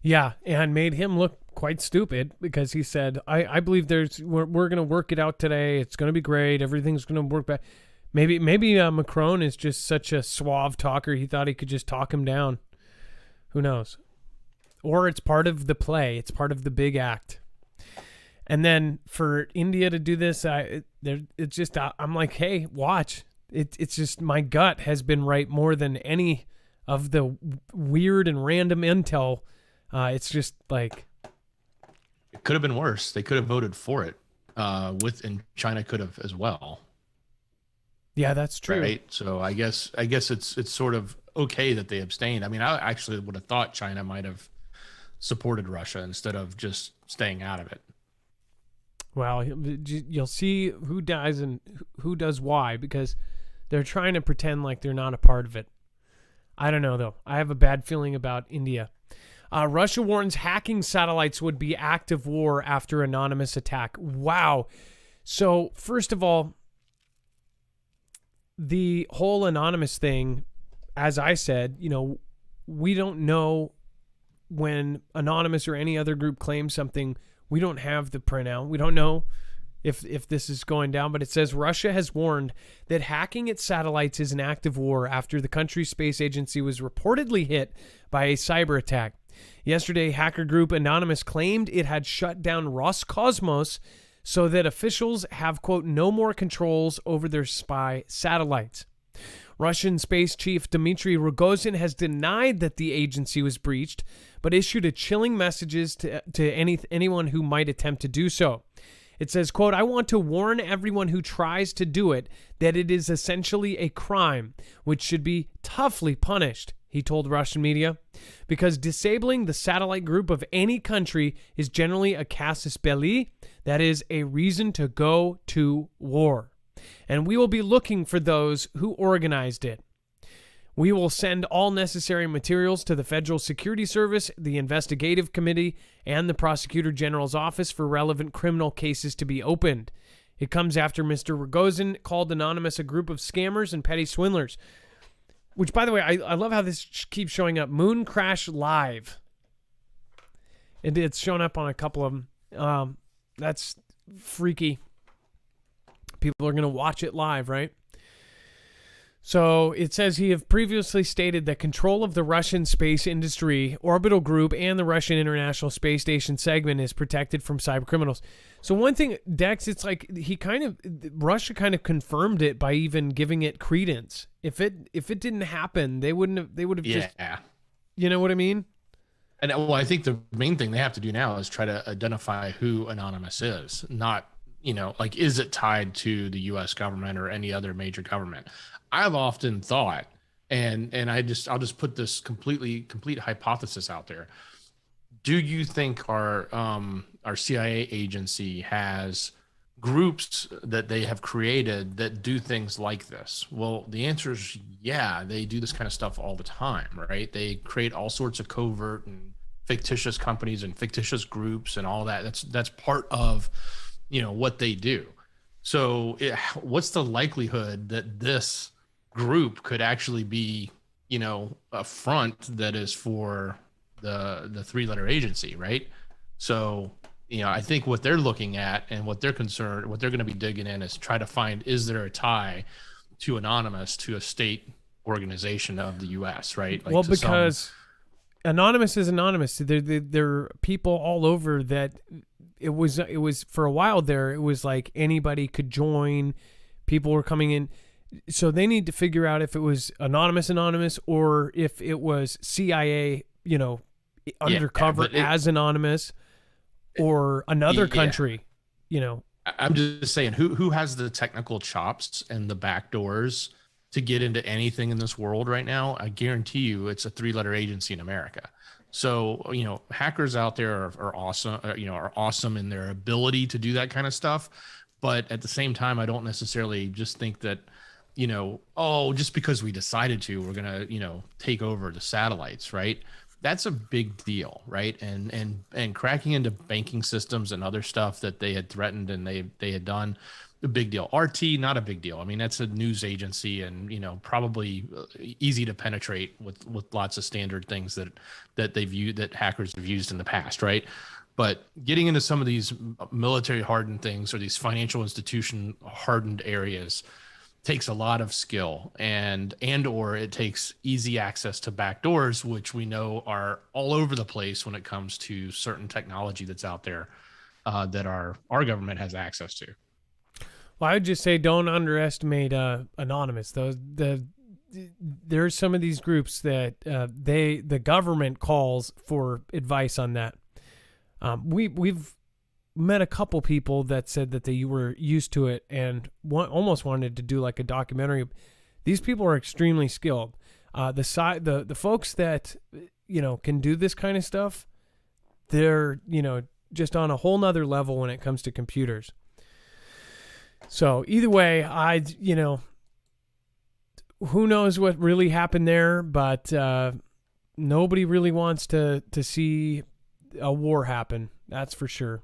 Yeah, and made him look quite stupid because he said, I believe we're going to work it out today. It's going to be great. Everything's going to work back. Maybe Macron is just such a suave talker. He thought he could just talk him down. Who knows? Or it's part of the play. It's part of the big act. And then for India to do this, it's just, I'm like, hey, watch. It's just, my gut has been right more than any of the weird and random intel. It's just like, it could have been worse. They could have voted for it, and China could have as well. Yeah, that's true. Right. So I guess it's sort of okay that they abstained. I mean, I actually would have thought China might have supported Russia instead of just staying out of it. Well, you'll see who dies and who does why, because they're trying to pretend like they're not a part of it. I don't know, though. I have a bad feeling about India. Russia warns hacking satellites would be active war after anonymous attack. Wow. So, first of all, the whole anonymous thing, as I said, we don't know when Anonymous or any other group claims something. We don't have the printout. We don't know if this is going down, but it says Russia has warned that hacking its satellites is an active war after the country's space agency was reportedly hit by a cyber attack. Yesterday, hacker group Anonymous claimed it had shut down Roscosmos so that officials have, quote, no more controls over their spy satellites. Russian space chief Dmitry Rogozin has denied that the agency was breached, but issued a chilling messages to anyone who might attempt to do so. It says, quote, I want to warn everyone who tries to do it that it is essentially a crime, which should be toughly punished, he told Russian media, because disabling the satellite group of any country is generally a casus belli, that is, a reason to go to war. And we will be looking for those who organized it. We will send all necessary materials to the Federal Security Service, the Investigative Committee, and the Prosecutor General's office for relevant criminal cases to be opened. It comes after Mr. Rogozin called Anonymous a group of scammers and petty swindlers. Which, by the way, I love how this keeps showing up. Moon Crash Live. It's shown up on a couple of them. That's freaky. People are going to watch it live, right? So it says he have previously stated that control of the Russian space industry, orbital group, and the Russian International Space Station segment is protected from cyber criminals. So one thing, Dex, it's like Russia kind of confirmed it by even giving it credence. If it didn't happen, they would have just, you know what I mean? And well, I think the main thing they have to do now is try to identify who Anonymous is, not, like, is it tied to the U.S. government or any other major government? I've often thought, and I'll just put this complete hypothesis out there. Do you think our CIA agency has groups that they have created that do things like this? Well, the answer is yeah, they do this kind of stuff all the time, right? They create all sorts of covert and fictitious companies and fictitious groups and all that. That's part of, what they do. So what's the likelihood that this group could actually be, a front that is for the three-letter agency, right? So, I think what they're looking at and what they're going to be digging in is try to find, is there a tie to Anonymous to a state organization of the U.S., right? Like, well, because Anonymous is anonymous. There are people all over that it was for a while there. It was like anybody could join. People were coming in. So they need to figure out if it was anonymous, or if it was CIA, undercover as anonymous, or another country, I'm just saying, who has the technical chops and the back doors to get into anything in this world right now? I guarantee you it's a three-letter agency in America. So, hackers out there are awesome, are awesome in their ability to do that kind of stuff. But at the same time, I don't necessarily just think that, just because we decided to, we're going to, take over the satellites, right? That's a big deal, right? And cracking into banking systems and other stuff that they had threatened and they had done, a big deal. RT, not a big deal. I mean, that's a news agency and, probably easy to penetrate with lots of standard things that hackers have used in the past, right? But getting into some of these military hardened things or these financial institution hardened areas takes a lot of skill or it takes easy access to backdoors, which we know are all over the place when it comes to certain technology that's out there that our government has access to. Well, I would just say don't underestimate Anonymous. There's some of these groups that the government calls for advice on that. We've met a couple people that said that they were used to it and almost wanted to do like a documentary. These people are extremely skilled. The folks that can do this kind of stuff, they're just on a whole nother level when it comes to computers. So either way, who knows what really happened there, but nobody really wants to see a war happen. That's for sure.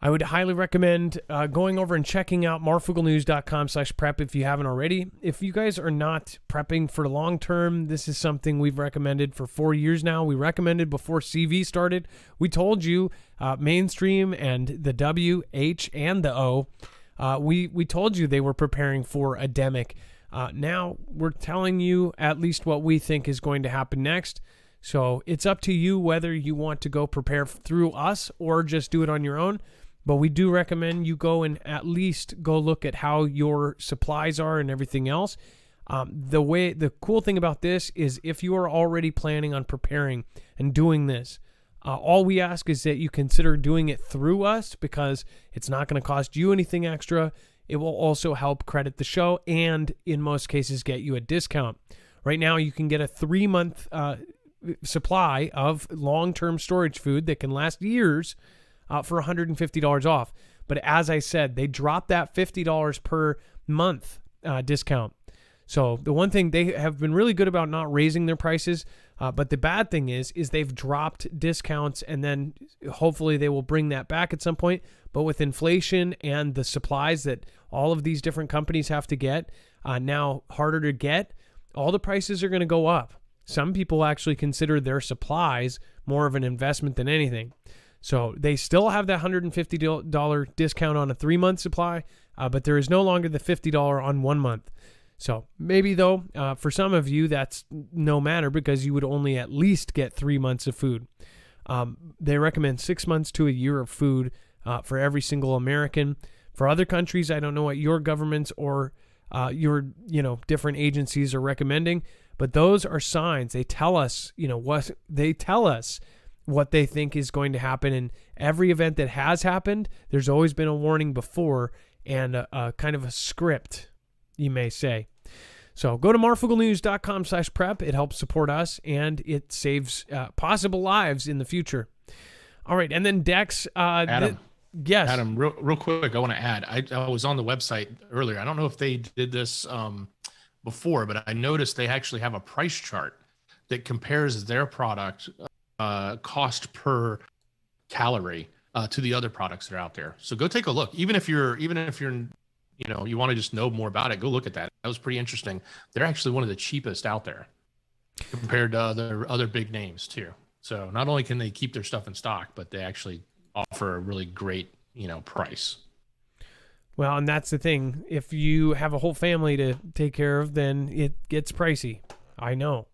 I would highly recommend going over and checking out marfooglenews.com/prep if you haven't already. If you guys are not prepping for long term, this is something we've recommended for 4 years now. We recommended before CV started. We told you mainstream and the W, H, and the O. We told you they were preparing for a demic. Now we're telling you at least what we think is going to happen next. So it's up to you whether you want to go prepare through us or just do it on your own. But we do recommend you go and at least go look at how your supplies are and everything else. The cool thing about this is if you are already planning on preparing and doing this, all we ask is that you consider doing it through us, because it's not going to cost you anything extra. It will also help credit the show and in most cases get you a discount. Right now you can get a 3-month supply of long-term storage food that can last years for $150 off. But as I said, they dropped that $50 per month discount. So the one thing, they have been really good about not raising their prices, but the bad thing is they've dropped discounts, and then hopefully they will bring that back at some point. But with inflation and the supplies that all of these different companies have to get now harder to get, all the prices are going to go up. Some people actually consider their supplies more of an investment than anything. So they still have that $150 discount on a 3-month supply, but there is no longer the $50 on 1 month. So maybe though, for some of you, that's no matter, because you would only at least get 3 months of food. They recommend 6 months to a year of food for every single American. For other countries, I don't know what your governments or your different agencies are recommending, but those are signs. They tell us, what they think is going to happen. And every event that has happened, there's always been a warning before and a kind of a script, you may say. So go to marfooglenews.com/prep. It helps support us and it saves possible lives in the future. All right. And then Dex. Adam. Yes. Adam, real quick, I want to add, I was on the website earlier. I don't know if they did this before, but I noticed they actually have a price chart that compares their product cost per calorie to the other products that are out there. So go take a look. Even if you're you want to just know more about it, go look at that. That was pretty interesting. They're actually one of the cheapest out there compared to other big names too. So not only can they keep their stuff in stock, but they actually offer a really great, price. Well, and that's the thing. If you have a whole family to take care of, then it gets pricey. I know.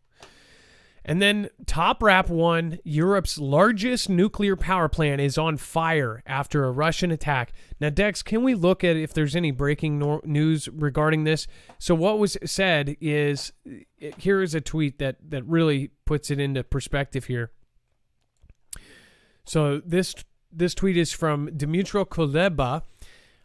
And then Top Wrap 1, Europe's largest nuclear power plant is on fire after a Russian attack. Now, Dex, can we look at if there's any breaking news regarding this? So what was said is, here is a tweet that really puts it into perspective here. So this tweet is from Dmytro Kuleba.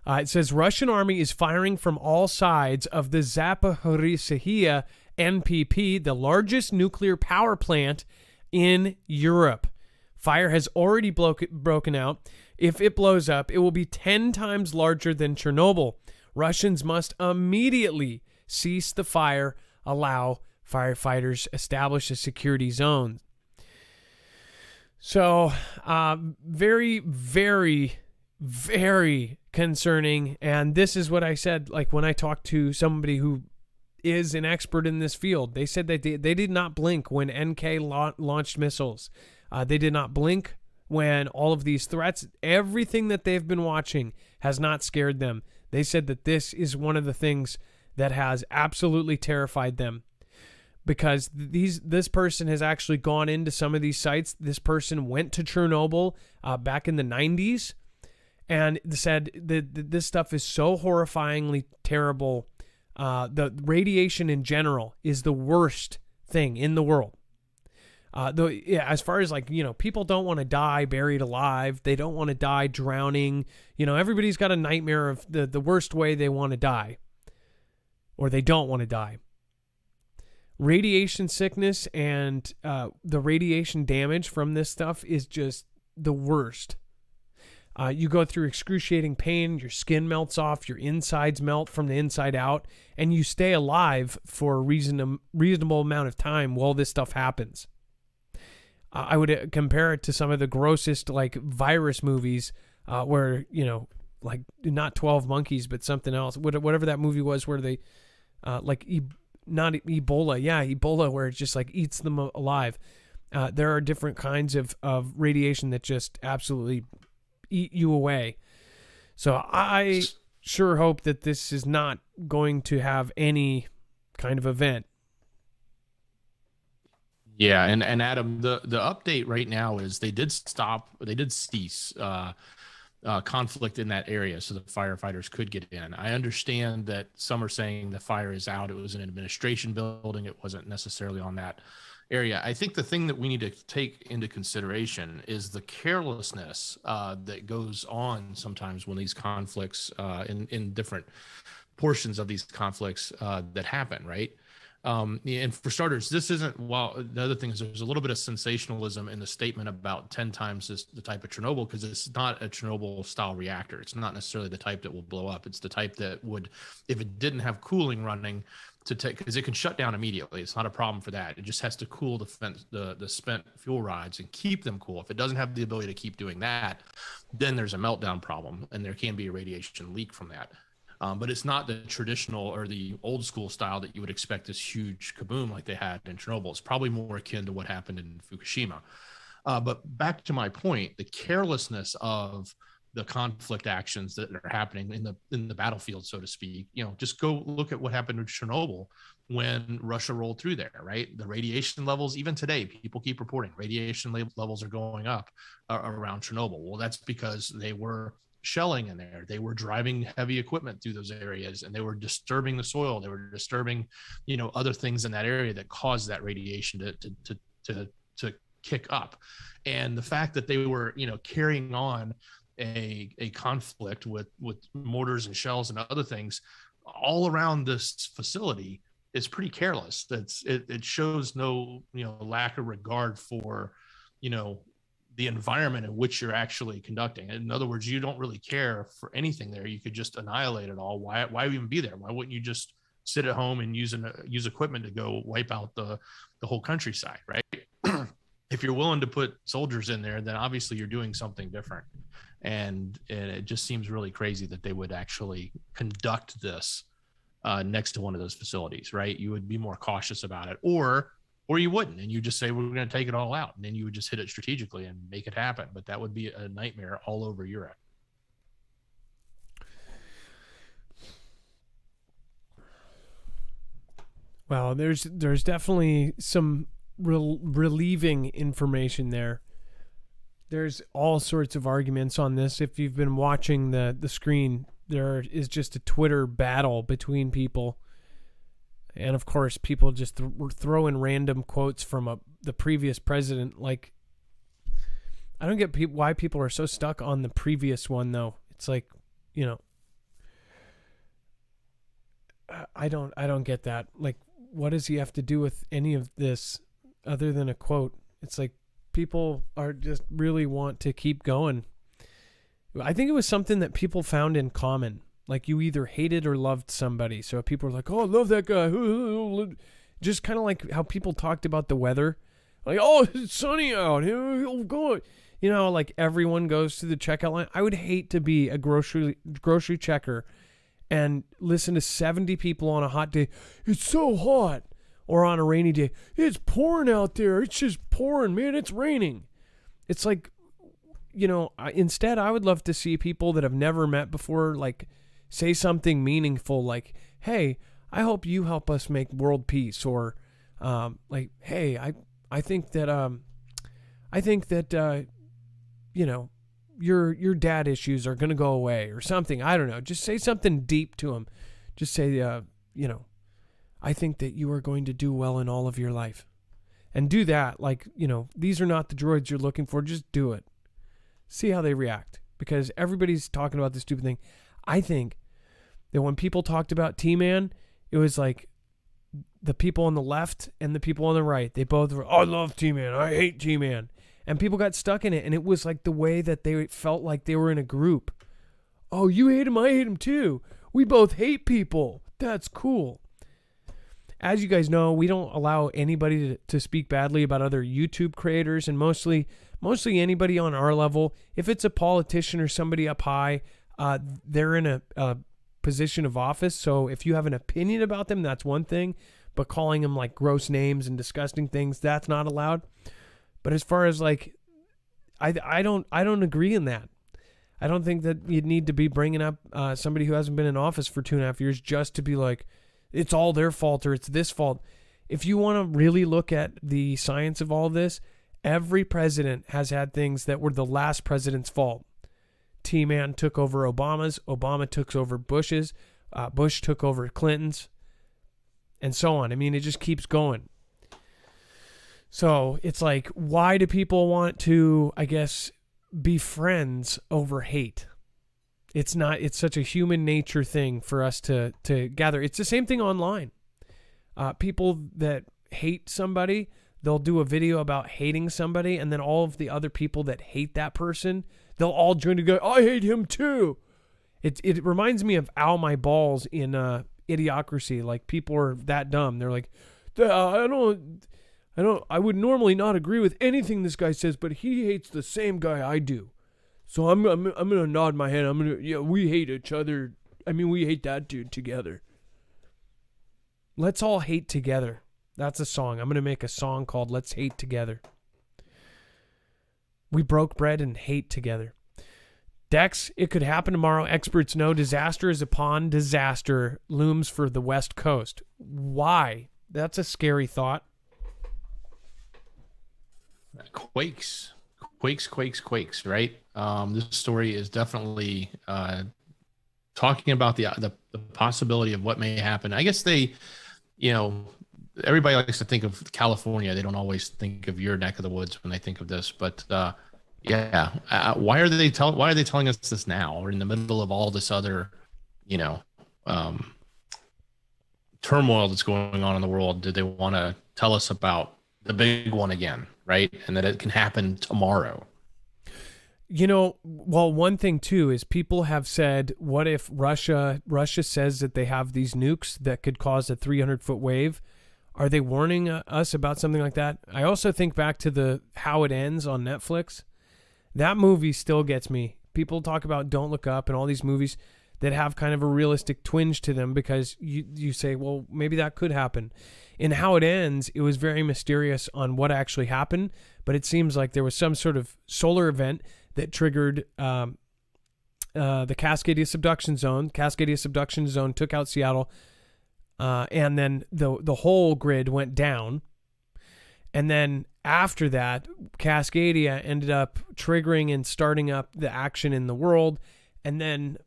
It says, Russian army is firing from all sides of the Zaporizhzhia NPP, the largest nuclear power plant in Europe. Fire has already broken out. If it blows up, it will be 10 times larger than Chernobyl. Russians must immediately cease the fire, allow firefighters establish a security zone. So, very, very, very concerning. And this is what I said, like when I talked to somebody who is an expert in this field. They said that they did not blink when NK launched missiles. They did not blink when all of these threats, everything that they've been watching has not scared them. They said that this is one of the things that has absolutely terrified them, because this person has actually gone into some of these sites. This person went to Chernobyl back in the 90s and said that this stuff is so horrifyingly terrible. The radiation in general is the worst thing in the world. As far as people don't want to die buried alive. They don't want to die drowning. Everybody's got a nightmare of the worst way they want to die, or they don't want to die. Radiation sickness and the radiation damage from this stuff is just the worst. You go through excruciating pain, your skin melts off, your insides melt from the inside out, and you stay alive for a reasonable amount of time while this stuff happens. I would compare it to some of the grossest virus movies where, not 12 Monkeys, but something else. Whatever that movie was where they, not Ebola. Yeah, Ebola, where it just eats them alive. There are different kinds of radiation that just absolutely eat you away. So I sure hope that this is not going to have any kind of event. Yeah, and Adam, the update right now is they did cease conflict in that area, so the firefighters could get in. I understand that some are saying the fire is out. It was an administration building. It wasn't necessarily on that area. I think the thing that we need to take into consideration is the carelessness that goes on sometimes when these conflicts in different portions of these conflicts that happen, right? And for starters, this isn't, well, the other thing is there's a little bit of sensationalism in the statement about 10 times the type of Chernobyl, because it's not a Chernobyl style reactor. It's not necessarily the type that will blow up. It's the type that would, if it didn't have cooling running to take, because it can shut down immediately. It's not a problem for that. It just has to cool the spent fuel rods and keep them cool. If it doesn't have the ability to keep doing that, then there's a meltdown problem, and there can be a radiation leak from that. But it's not the traditional or the old school style that you would expect this huge kaboom like they had in Chernobyl. It's probably more akin to what happened in Fukushima. But back to my point, the carelessness of the conflict actions that are happening in the battlefield, so to speak. Just go look at what happened in Chernobyl when Russia rolled through there, right? The radiation levels, even today, people keep reporting radiation levels are going up around Chernobyl. Well, that's because they were shelling in there. They were driving heavy equipment through those areas, and they were disturbing the soil. They were disturbing, other things in that area that caused that radiation to kick up. And the fact that they were, carrying on a conflict with mortars and shells and other things all around this facility is pretty careless. It shows no, lack of regard for, the environment in which you're actually conducting. In other words, you don't really care for anything there. You could just annihilate it all. Why even be there? Why wouldn't you just sit at home and use equipment to go wipe out the whole countryside, right? If you're willing to put soldiers in there, then obviously you're doing something different. And it just seems really crazy that they would actually conduct this next to one of those facilities, right? You would be more cautious about it, or you wouldn't, and you just say, we're going to take it all out, and then you would just hit it strategically and make it happen. But that would be a nightmare all over Europe. Well, there's definitely some relieving information there. There's all sorts of arguments on this. If you've been watching the screen, there is just a Twitter battle between people. And of course, people just throw in random quotes from the previous president. Like, I don't get why people are so stuck on the previous one, though. It's like, I don't get that. Like, what does he have to do with any of this other than a quote? It's like people are just really want to keep going. I think it was something that people found in common. Like, you either hated or loved somebody. So people are like, oh, I love that guy. Just kind of like how people talked about the weather. Like, oh, it's sunny out. He'll go. Like everyone goes to the checkout line. I would hate to be a grocery checker and listen to 70 people on a hot day. It's so hot. Or on a rainy day. It's pouring out there. It's just pouring, man. It's raining. It's like, instead, I would love to see people that have never met before, like, say something meaningful like, hey, I hope you help us make world peace, or like, hey, I think that your dad issues are going to go away, or something. I don't know. Just say something deep to him. Just say, I think that you are going to do well in all of your life. And do that. Like, these are not the droids you're looking for. Just do it. See how they react. Because everybody's talking about this stupid thing. I think that when people talked about T-Man, it was like the people on the left and the people on the right. They both were, oh, I love T-Man. I hate T-Man. And people got stuck in it. And it was like the way that they felt like they were in a group. Oh, you hate him. I hate him too. We both hate people. That's cool. As you guys know, we don't allow anybody to speak badly about other YouTube creators, and mostly anybody on our level. If it's a politician or somebody up high, they're in a position of office. So if you have an opinion about them, that's one thing, but calling them like gross names and disgusting things, that's not allowed. But as far as like, I don't agree in that. I don't think that you'd need to be bringing up somebody who hasn't been in office for 2.5 years just to be like, it's all their fault or it's this fault. if you want to really look at the science of all this, every president has had things that were the last president's fault. T-Man took over Obama's, Obama took over Bush's, Bush took over Clinton's, and so on. I mean, it just keeps going. So it's like, why do people want to, I guess, be friends over hate? It's such a human nature thing for us to gather. It's the same thing online. People that hate somebody, they'll do a video about hating somebody, and then all of the other people that hate that person, they'll all join to go, I hate him too. It reminds me of Ow My Balls in Idiocracy. Like, people are that dumb. They're like, I would normally not agree with anything this guy says, but he hates the same guy I do. So I'm gonna nod my head. We hate each other. I mean, we hate that dude together. Let's all hate together. That's a song. I'm gonna make a song called Let's Hate Together. We broke bread and hate together. Dex, it could happen tomorrow. Experts know disaster is upon disaster looms for the West Coast. Why? That's a scary thought. Quakes, right? This story is definitely talking about the possibility of what may happen. I guess everybody likes to think of California. They don't always think of your neck of the woods when they think of this. But why are they telling us this now? We're in the middle of all this other, turmoil that's going on in the world. Did they want to tell us about the big one again, right? And that it can happen tomorrow. One thing too is people have said, what if Russia says that they have these nukes that could cause a 300-foot wave? Are they warning us about something like that? I also think back to the How It Ends on Netflix. That movie still gets me. People talk about Don't Look Up and all these movies that have kind of a realistic twinge to them because you say, well, maybe that could happen. In How It Ends, it was very mysterious on what actually happened, but it seems like there was some sort of solar event that triggered the Cascadia subduction zone. Cascadia subduction zone took out Seattle, and then the whole grid went down. And then after that, Cascadia ended up triggering and starting up the action in the world. And then,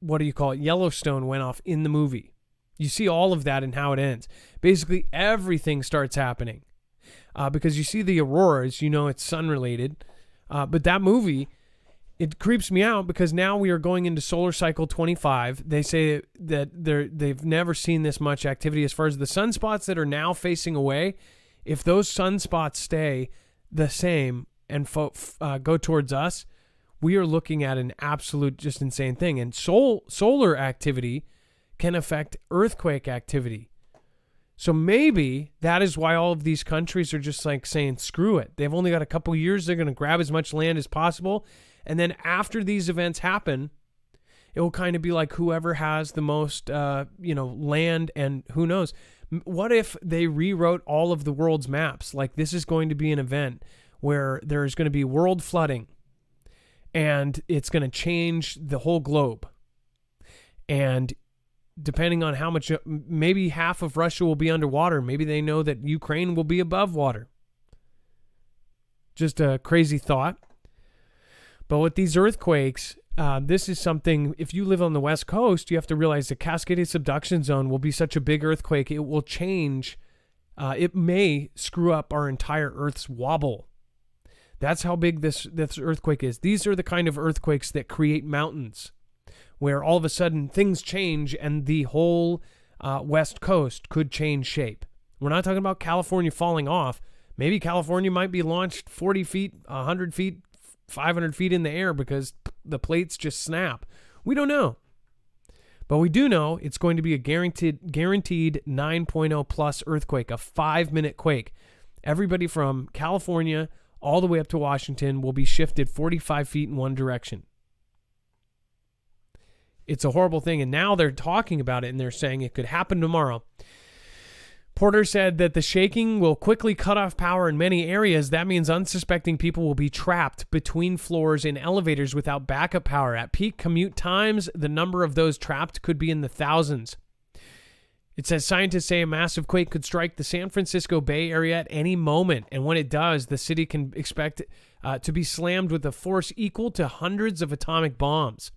Yellowstone went off in the movie. You see all of that in How It Ends. Basically, everything starts happening because you see the auroras, it's sun-related. But that movie, it creeps me out because now we are going into solar cycle 25. They say that they've never seen this much activity as far as the sunspots that are now facing away. If those sunspots stay the same and go towards us, we are looking at an absolute just insane thing. And solar activity can affect earthquake activity. So maybe that is why all of these countries are just like saying, screw it. They've only got a couple years. They're going to grab as much land as possible. And then after these events happen, it will kind of be like whoever has the most, land, and who knows. What if they rewrote all of the world's maps? Like, this is going to be an event where there's going to be world flooding and it's going to change the whole globe. And depending on how much, maybe half of Russia will be underwater. Maybe they know that Ukraine will be above water. Just a crazy thought. But with these earthquakes, this is something, if you live on the West Coast, you have to realize the Cascadia subduction zone will be such a big earthquake. It will change. It may screw up our entire Earth's wobble. That's how big this earthquake is. These are the kind of earthquakes that create mountains, where all of a sudden things change and the whole West Coast could change shape. We're not talking about California falling off. Maybe California might be launched 40 feet, 100 feet, 500 feet in the air because the plates just snap. We don't know. But we do know it's going to be a guaranteed 9.0 plus earthquake, a 5-minute quake. Everybody from California all the way up to Washington will be shifted 45 feet in one direction. It's a horrible thing, and now they're talking about it, and they're saying it could happen tomorrow. Porter said that the shaking will quickly cut off power in many areas. That means unsuspecting people will be trapped between floors in elevators without backup power. At peak commute times, the number of those trapped could be in the thousands. It says scientists say a massive quake could strike the San Francisco Bay Area at any moment, and when it does, the city can expect to be slammed with a force equal to hundreds of atomic bombs.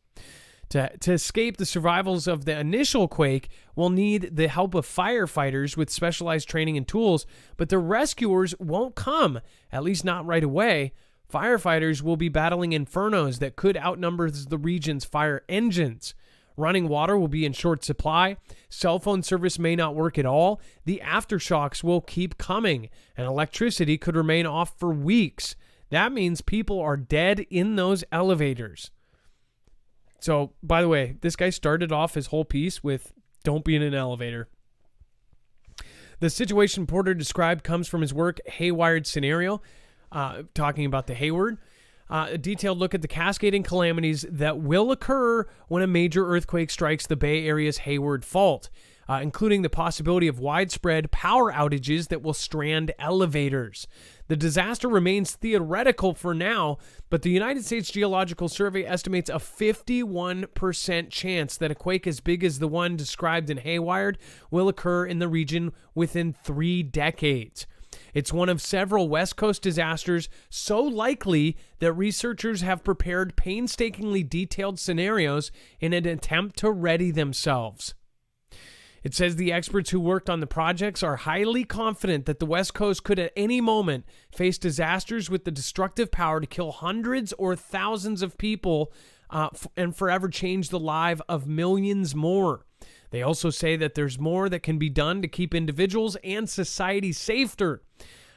To escape the survivals of the initial quake, we'll need the help of firefighters with specialized training and tools, but the rescuers won't come, at least not right away. Firefighters will be battling infernos that could outnumber the region's fire engines. Running water will be in short supply. Cell phone service may not work at all. The aftershocks will keep coming, and electricity could remain off for weeks. That means people are dead in those elevators. So, by the way, this guy started off his whole piece with, "Don't be in an elevator." The situation Porter described comes from his work, Haywired Scenario, talking about the Hayward. A detailed look at the cascading calamities that will occur when a major earthquake strikes the Bay Area's Hayward Fault, including the possibility of widespread power outages that will strand elevators. The disaster remains theoretical for now, but the United States Geological Survey estimates a 51% chance that a quake as big as the one described in Haywired will occur in the region within 3 decades. It's one of several West Coast disasters so likely that researchers have prepared painstakingly detailed scenarios in an attempt to ready themselves. It says the experts who worked on the projects are highly confident that the West Coast could at any moment face disasters with the destructive power to kill hundreds or thousands of people and forever change the lives of millions more. They also say that there's more that can be done to keep individuals and society safer.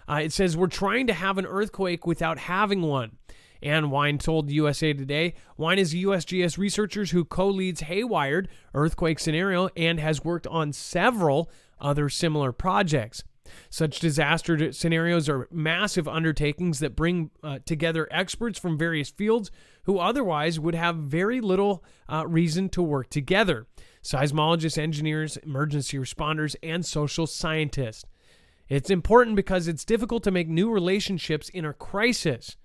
It says we're trying to have an earthquake without having one. Ann Wine told USA Today. Wine is a USGS researchers who co-leads Haywired earthquake scenario and has worked on several other similar projects. Such disaster scenarios are massive undertakings that bring together experts from various fields who otherwise would have very little reason to work together. Seismologists, engineers, emergency responders, and social scientists. It's important because it's difficult to make new relationships in a crisis.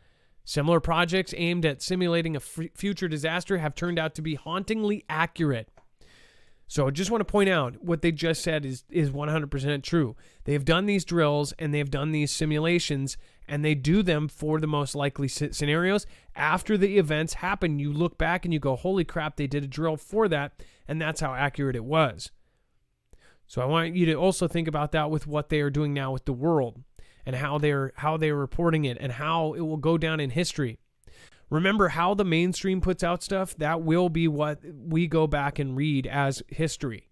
Similar projects aimed at simulating a future disaster have turned out to be hauntingly accurate. So I just want to point out what they just said is 100% true. They have done these drills and they have done these simulations, and they do them for the most likely scenarios. After the events happen, you look back and you go, holy crap, they did a drill for that, and that's how accurate it was. So I want you to also think about that with what they are doing now with the world and how they're reporting it and how it will go down in history. Remember how the mainstream puts out stuff? That will be what we go back and read as history.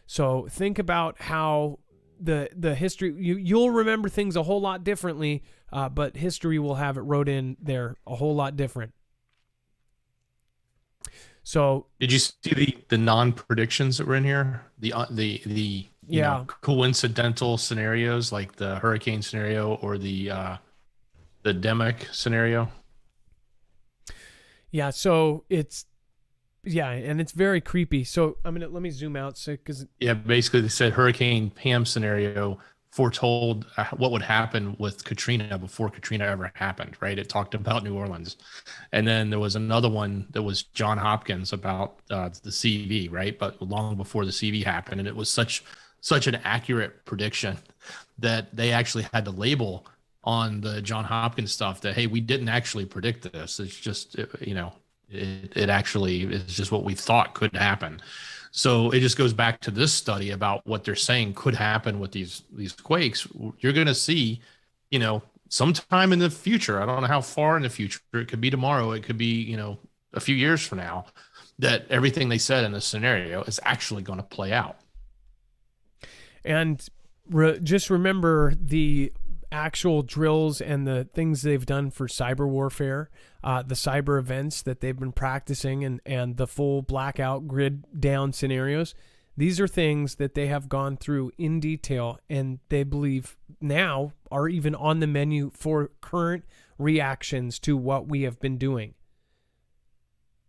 So think about how the history, you'll remember things a whole lot differently, but history will have it wrote in there a whole lot different. So did you see the non-predictions that were in here? The coincidental scenarios like the hurricane scenario or the demic scenario? Yeah, so it's and it's very creepy. So let me zoom out because basically they said Hurricane Pam scenario foretold what would happen with Katrina before Katrina ever happened, right? It talked about New Orleans. And then there was another one that was John Hopkins about the CV, right? But long before the CV happened. And it was such an accurate prediction that they actually had to label on the John Hopkins stuff that, hey, we didn't actually predict this. It's just, it actually is just what we thought could happen. So it just goes back to this study about what they're saying could happen with these quakes. You're going to see, sometime in the future, I don't know how far in the future, it could be tomorrow, it could be, a few years from now, that everything they said in this scenario is actually going to play out. And just remember the actual drills and the things they've done for cyber warfare, the cyber events that they've been practicing and the full blackout grid down scenarios. These are things that they have gone through in detail and they believe now are even on the menu for current reactions to what we have been doing.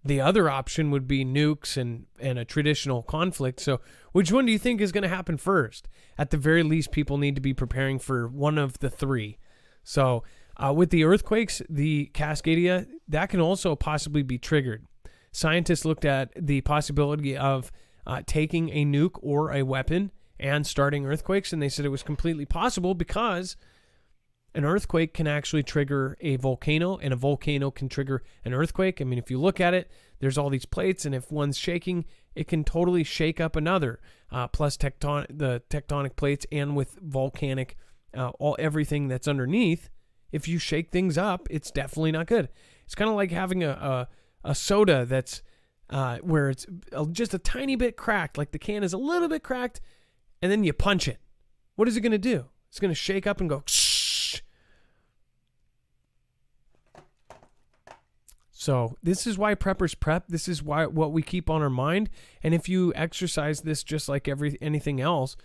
The other option would be nukes and a traditional conflict. So which one do you think is going to happen first? At the very least, people need to be preparing for one of the three. So with the earthquakes, the Cascadia, that can also possibly be triggered. Scientists looked at the possibility of taking a nuke or a weapon and starting earthquakes. And they said it was completely possible because an earthquake can actually trigger a volcano, and a volcano can trigger an earthquake. I mean, if you look at it, there's all these plates, and if one's shaking, it can totally shake up another. Plus the tectonic plates, and with volcanic, everything that's underneath. If you shake things up, it's definitely not good. It's kind of like having a soda that's where it's just a tiny bit cracked, like the can is a little bit cracked, and then you punch it. What is it going to do? It's going to shake up and go. So this is why preppers prep. This is why what we keep on our mind. And if you exercise this just like anything else,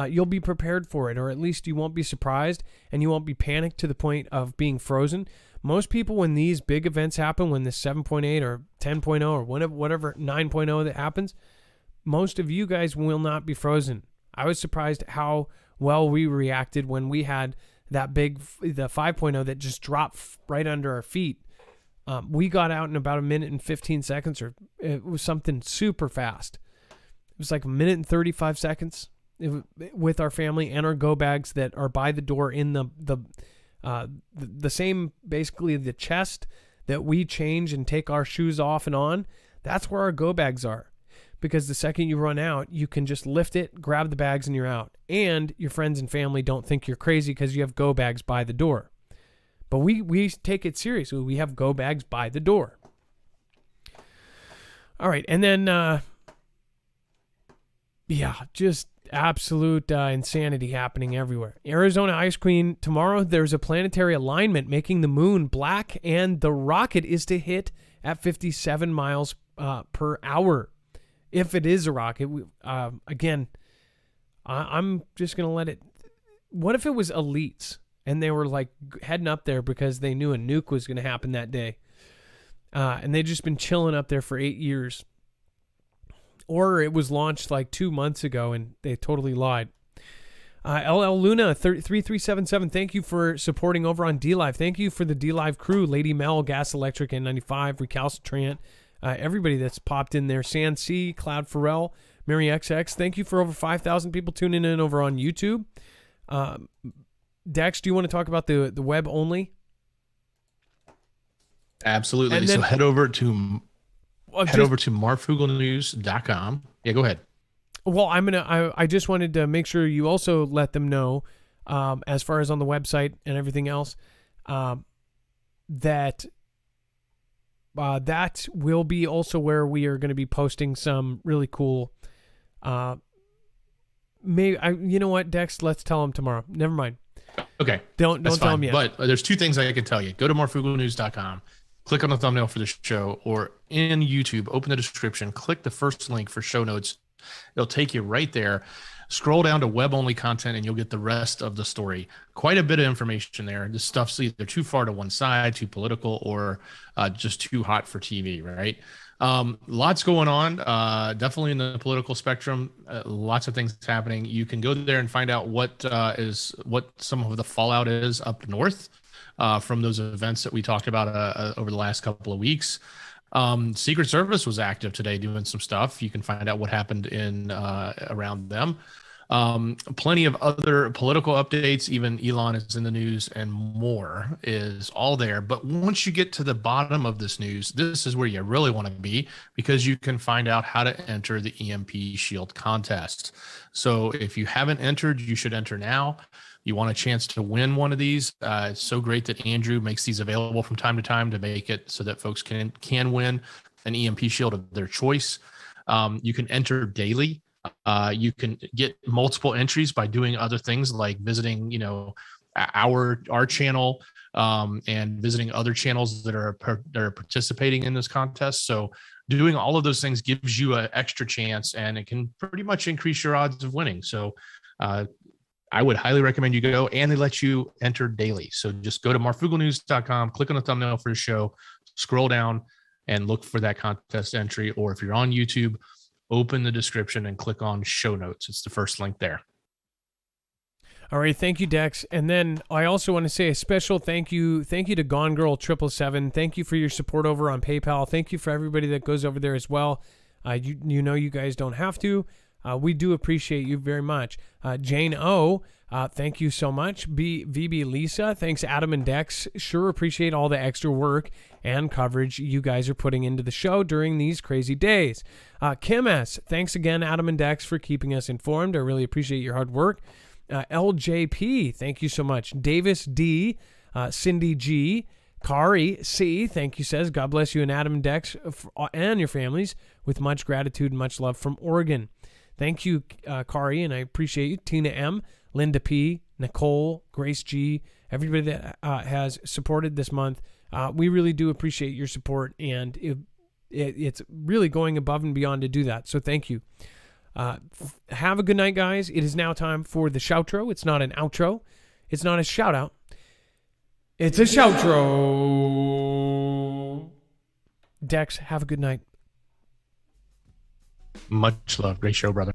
you'll be prepared for it, or at least you won't be surprised and you won't be panicked to the point of being frozen. Most people, when these big events happen, when this 7.8 or 10.0 or whatever 9.0 that happens, most of you guys will not be frozen. I was surprised how well we reacted when we had the 5.0 that just dropped right under our feet. We got out in about a minute and 15 seconds, or it was something super fast. It was like a minute and 35 seconds with our family and our go bags that are by the door in the same, basically the chest that we change and take our shoes off and on. That's where our go bags are, because the second you run out, you can just lift it, grab the bags, and you're out. And your friends and family don't think you're crazy because you have go bags by the door. But we take it seriously. We have go bags by the door. All right. And then, just absolute insanity happening everywhere. Arizona Ice Queen, tomorrow there's a planetary alignment making the moon black, and the rocket is to hit at 57 miles per hour. If it is a rocket, again, I'm just going to let it. What if it was elites? And they were like heading up there because they knew a nuke was going to happen that day. And they'd just been chilling up there for 8 years. Or it was launched like 2 months ago and they totally lied. LL Luna 3377, thank you for supporting over on DLive. Thank you for the DLive crew. Lady Mel, Gas Electric, N95, Recalcitrant, everybody that's popped in there. San C, Cloud Pharrell, Mary XX. Thank you for over 5,000 people tuning in over on YouTube. Dex, do you want to talk about the web only? Absolutely. And then, so head over to marfooglenews.com. Yeah, go ahead. Well, I just wanted to make sure you also let them know, as far as on the website and everything else, that will be also where we are going to be posting some really cool. You know what, Dex? Let's tell them tomorrow. Never mind. Okay. Don't tell them yet. But there's two things I can tell you. Go to marfooglenews.com, click on the thumbnail for the show, or in YouTube, open the description, click the first link for show notes. It'll take you right there. Scroll down to web-only content, and you'll get the rest of the story. Quite a bit of information there. This stuff's either too far to one side, too political, or just too hot for TV, right? Lots going on, definitely in the political spectrum. Lots of things happening. You can go there and find out what some of the fallout is up north from those events that we talked about over the last couple of weeks. Secret Service was active today doing some stuff. You can find out what happened in around them. Plenty of other political updates. Even Elon is in the news, and more is all there. But once you get to the bottom of this news, this is where you really want to be, because you can find out how to enter the EMP Shield contest. So if you haven't entered, you should enter now. You want a chance to win one of these. It's so great that Andrew makes these available from time to time to make it so that folks can win an EMP Shield of their choice. You can enter daily. You can get multiple entries by doing other things like visiting, our channel, and visiting other channels that are participating in this contest. So doing all of those things gives you an extra chance, and it can pretty much increase your odds of winning. So I would highly recommend you go, and they let you enter daily. So just go to marfooglenews.com, click on the thumbnail for the show, scroll down and look for that contest entry. Or if you're on YouTube, open the description and click on show notes. It's the first link there. All right. Thank you, Dex. And then I also want to say a special thank you. Thank you to Gone Girl 777. Thank you for your support over on PayPal. Thank you for everybody that goes over there as well. You know you guys don't have to. We do appreciate you very much. Jane O, thank you so much. VB Lisa, thanks Adam and Dex. Sure appreciate all the extra work and coverage you guys are putting into the show during these crazy days. Kim S, thanks again Adam and Dex for keeping us informed. I really appreciate your hard work. LJP, thank you so much. Davis D, Cindy G, Kari C, thank you, says, God bless you and Adam and Dex and your families with much gratitude and much love from Oregon. Thank you, Kari, and I appreciate you. Tina M, Linda P, Nicole, Grace G, everybody that has supported this month. We really do appreciate your support, and it's really going above and beyond to do that. So thank you. Have a good night, guys. It is now time for the shoutro. It's not an outro. It's not a shout out. It's a shoutro. Dex, have a good night. Much love. Great show, brother.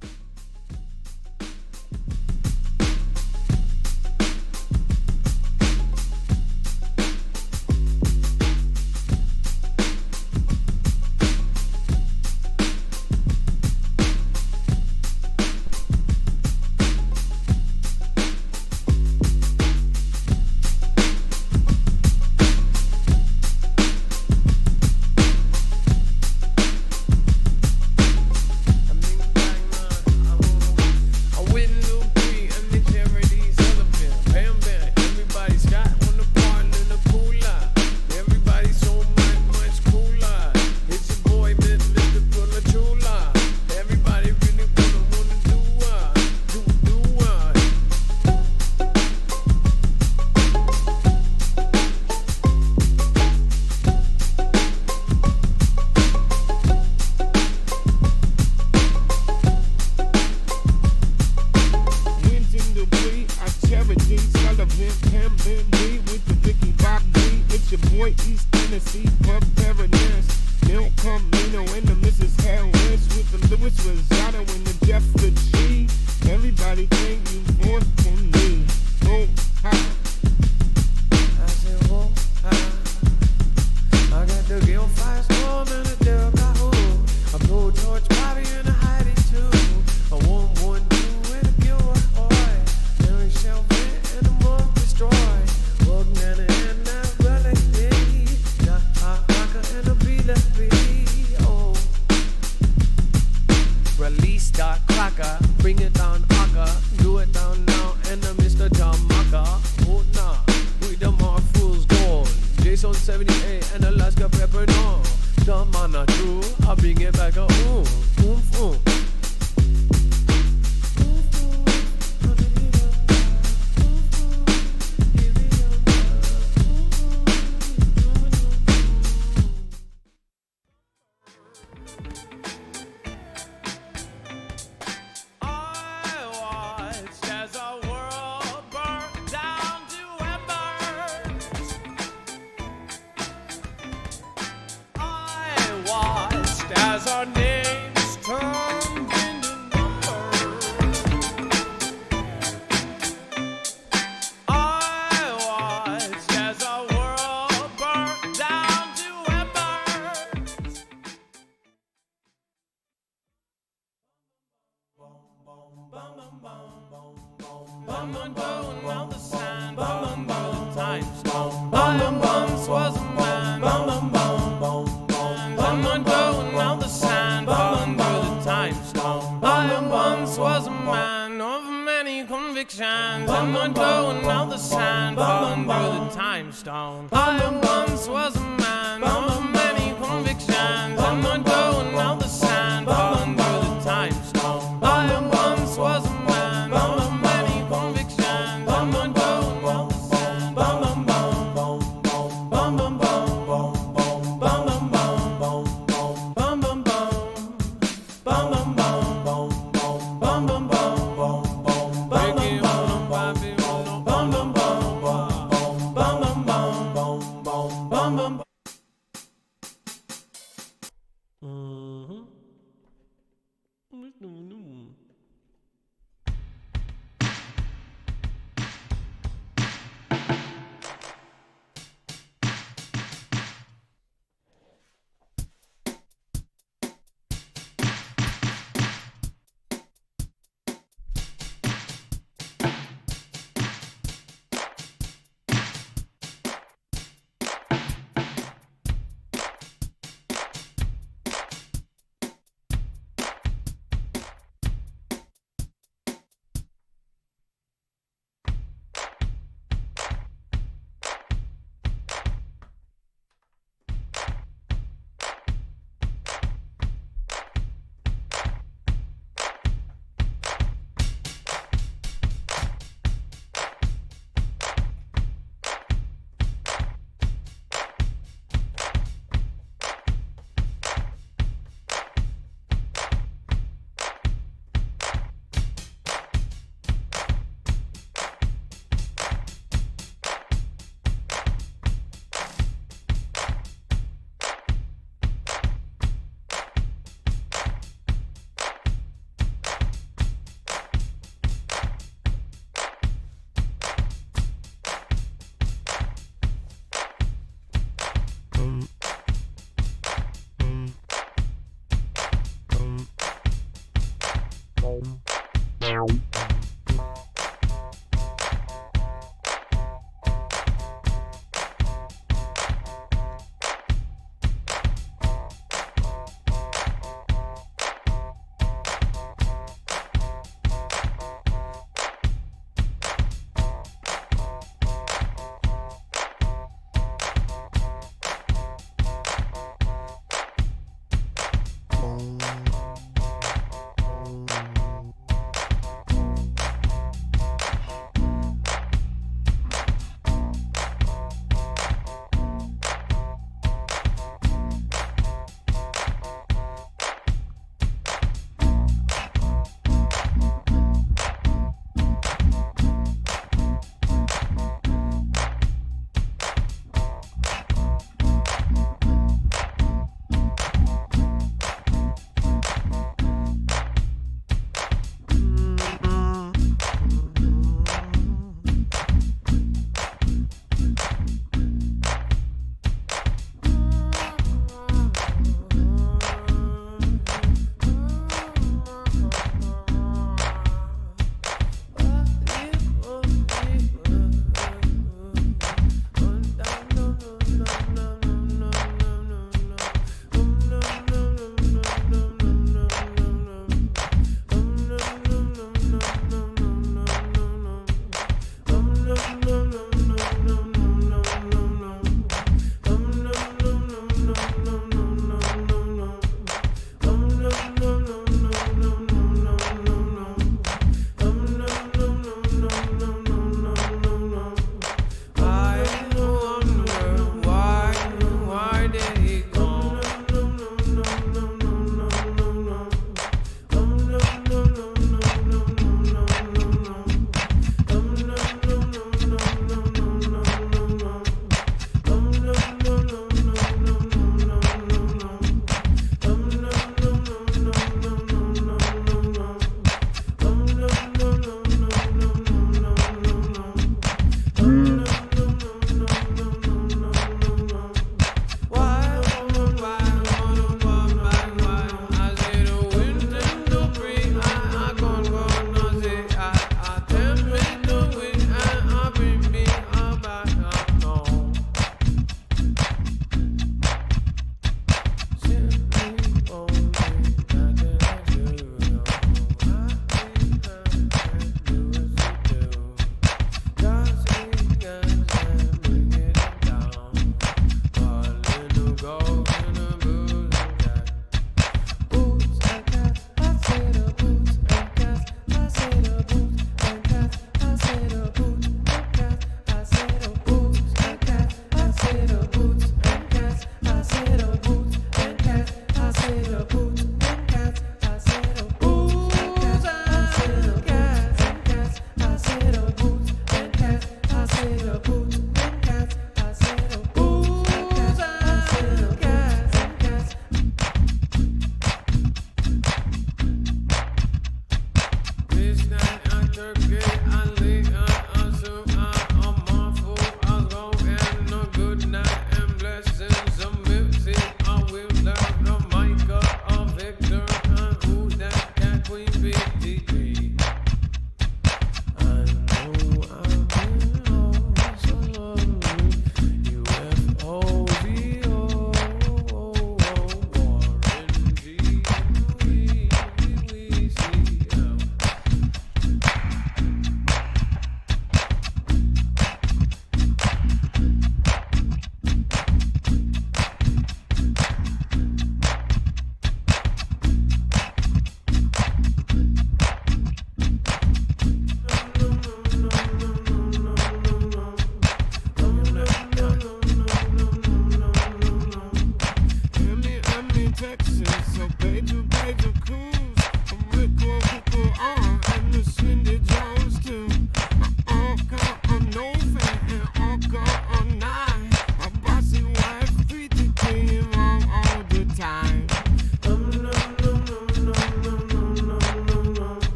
Someone blowing out the sign, falling through the time stone.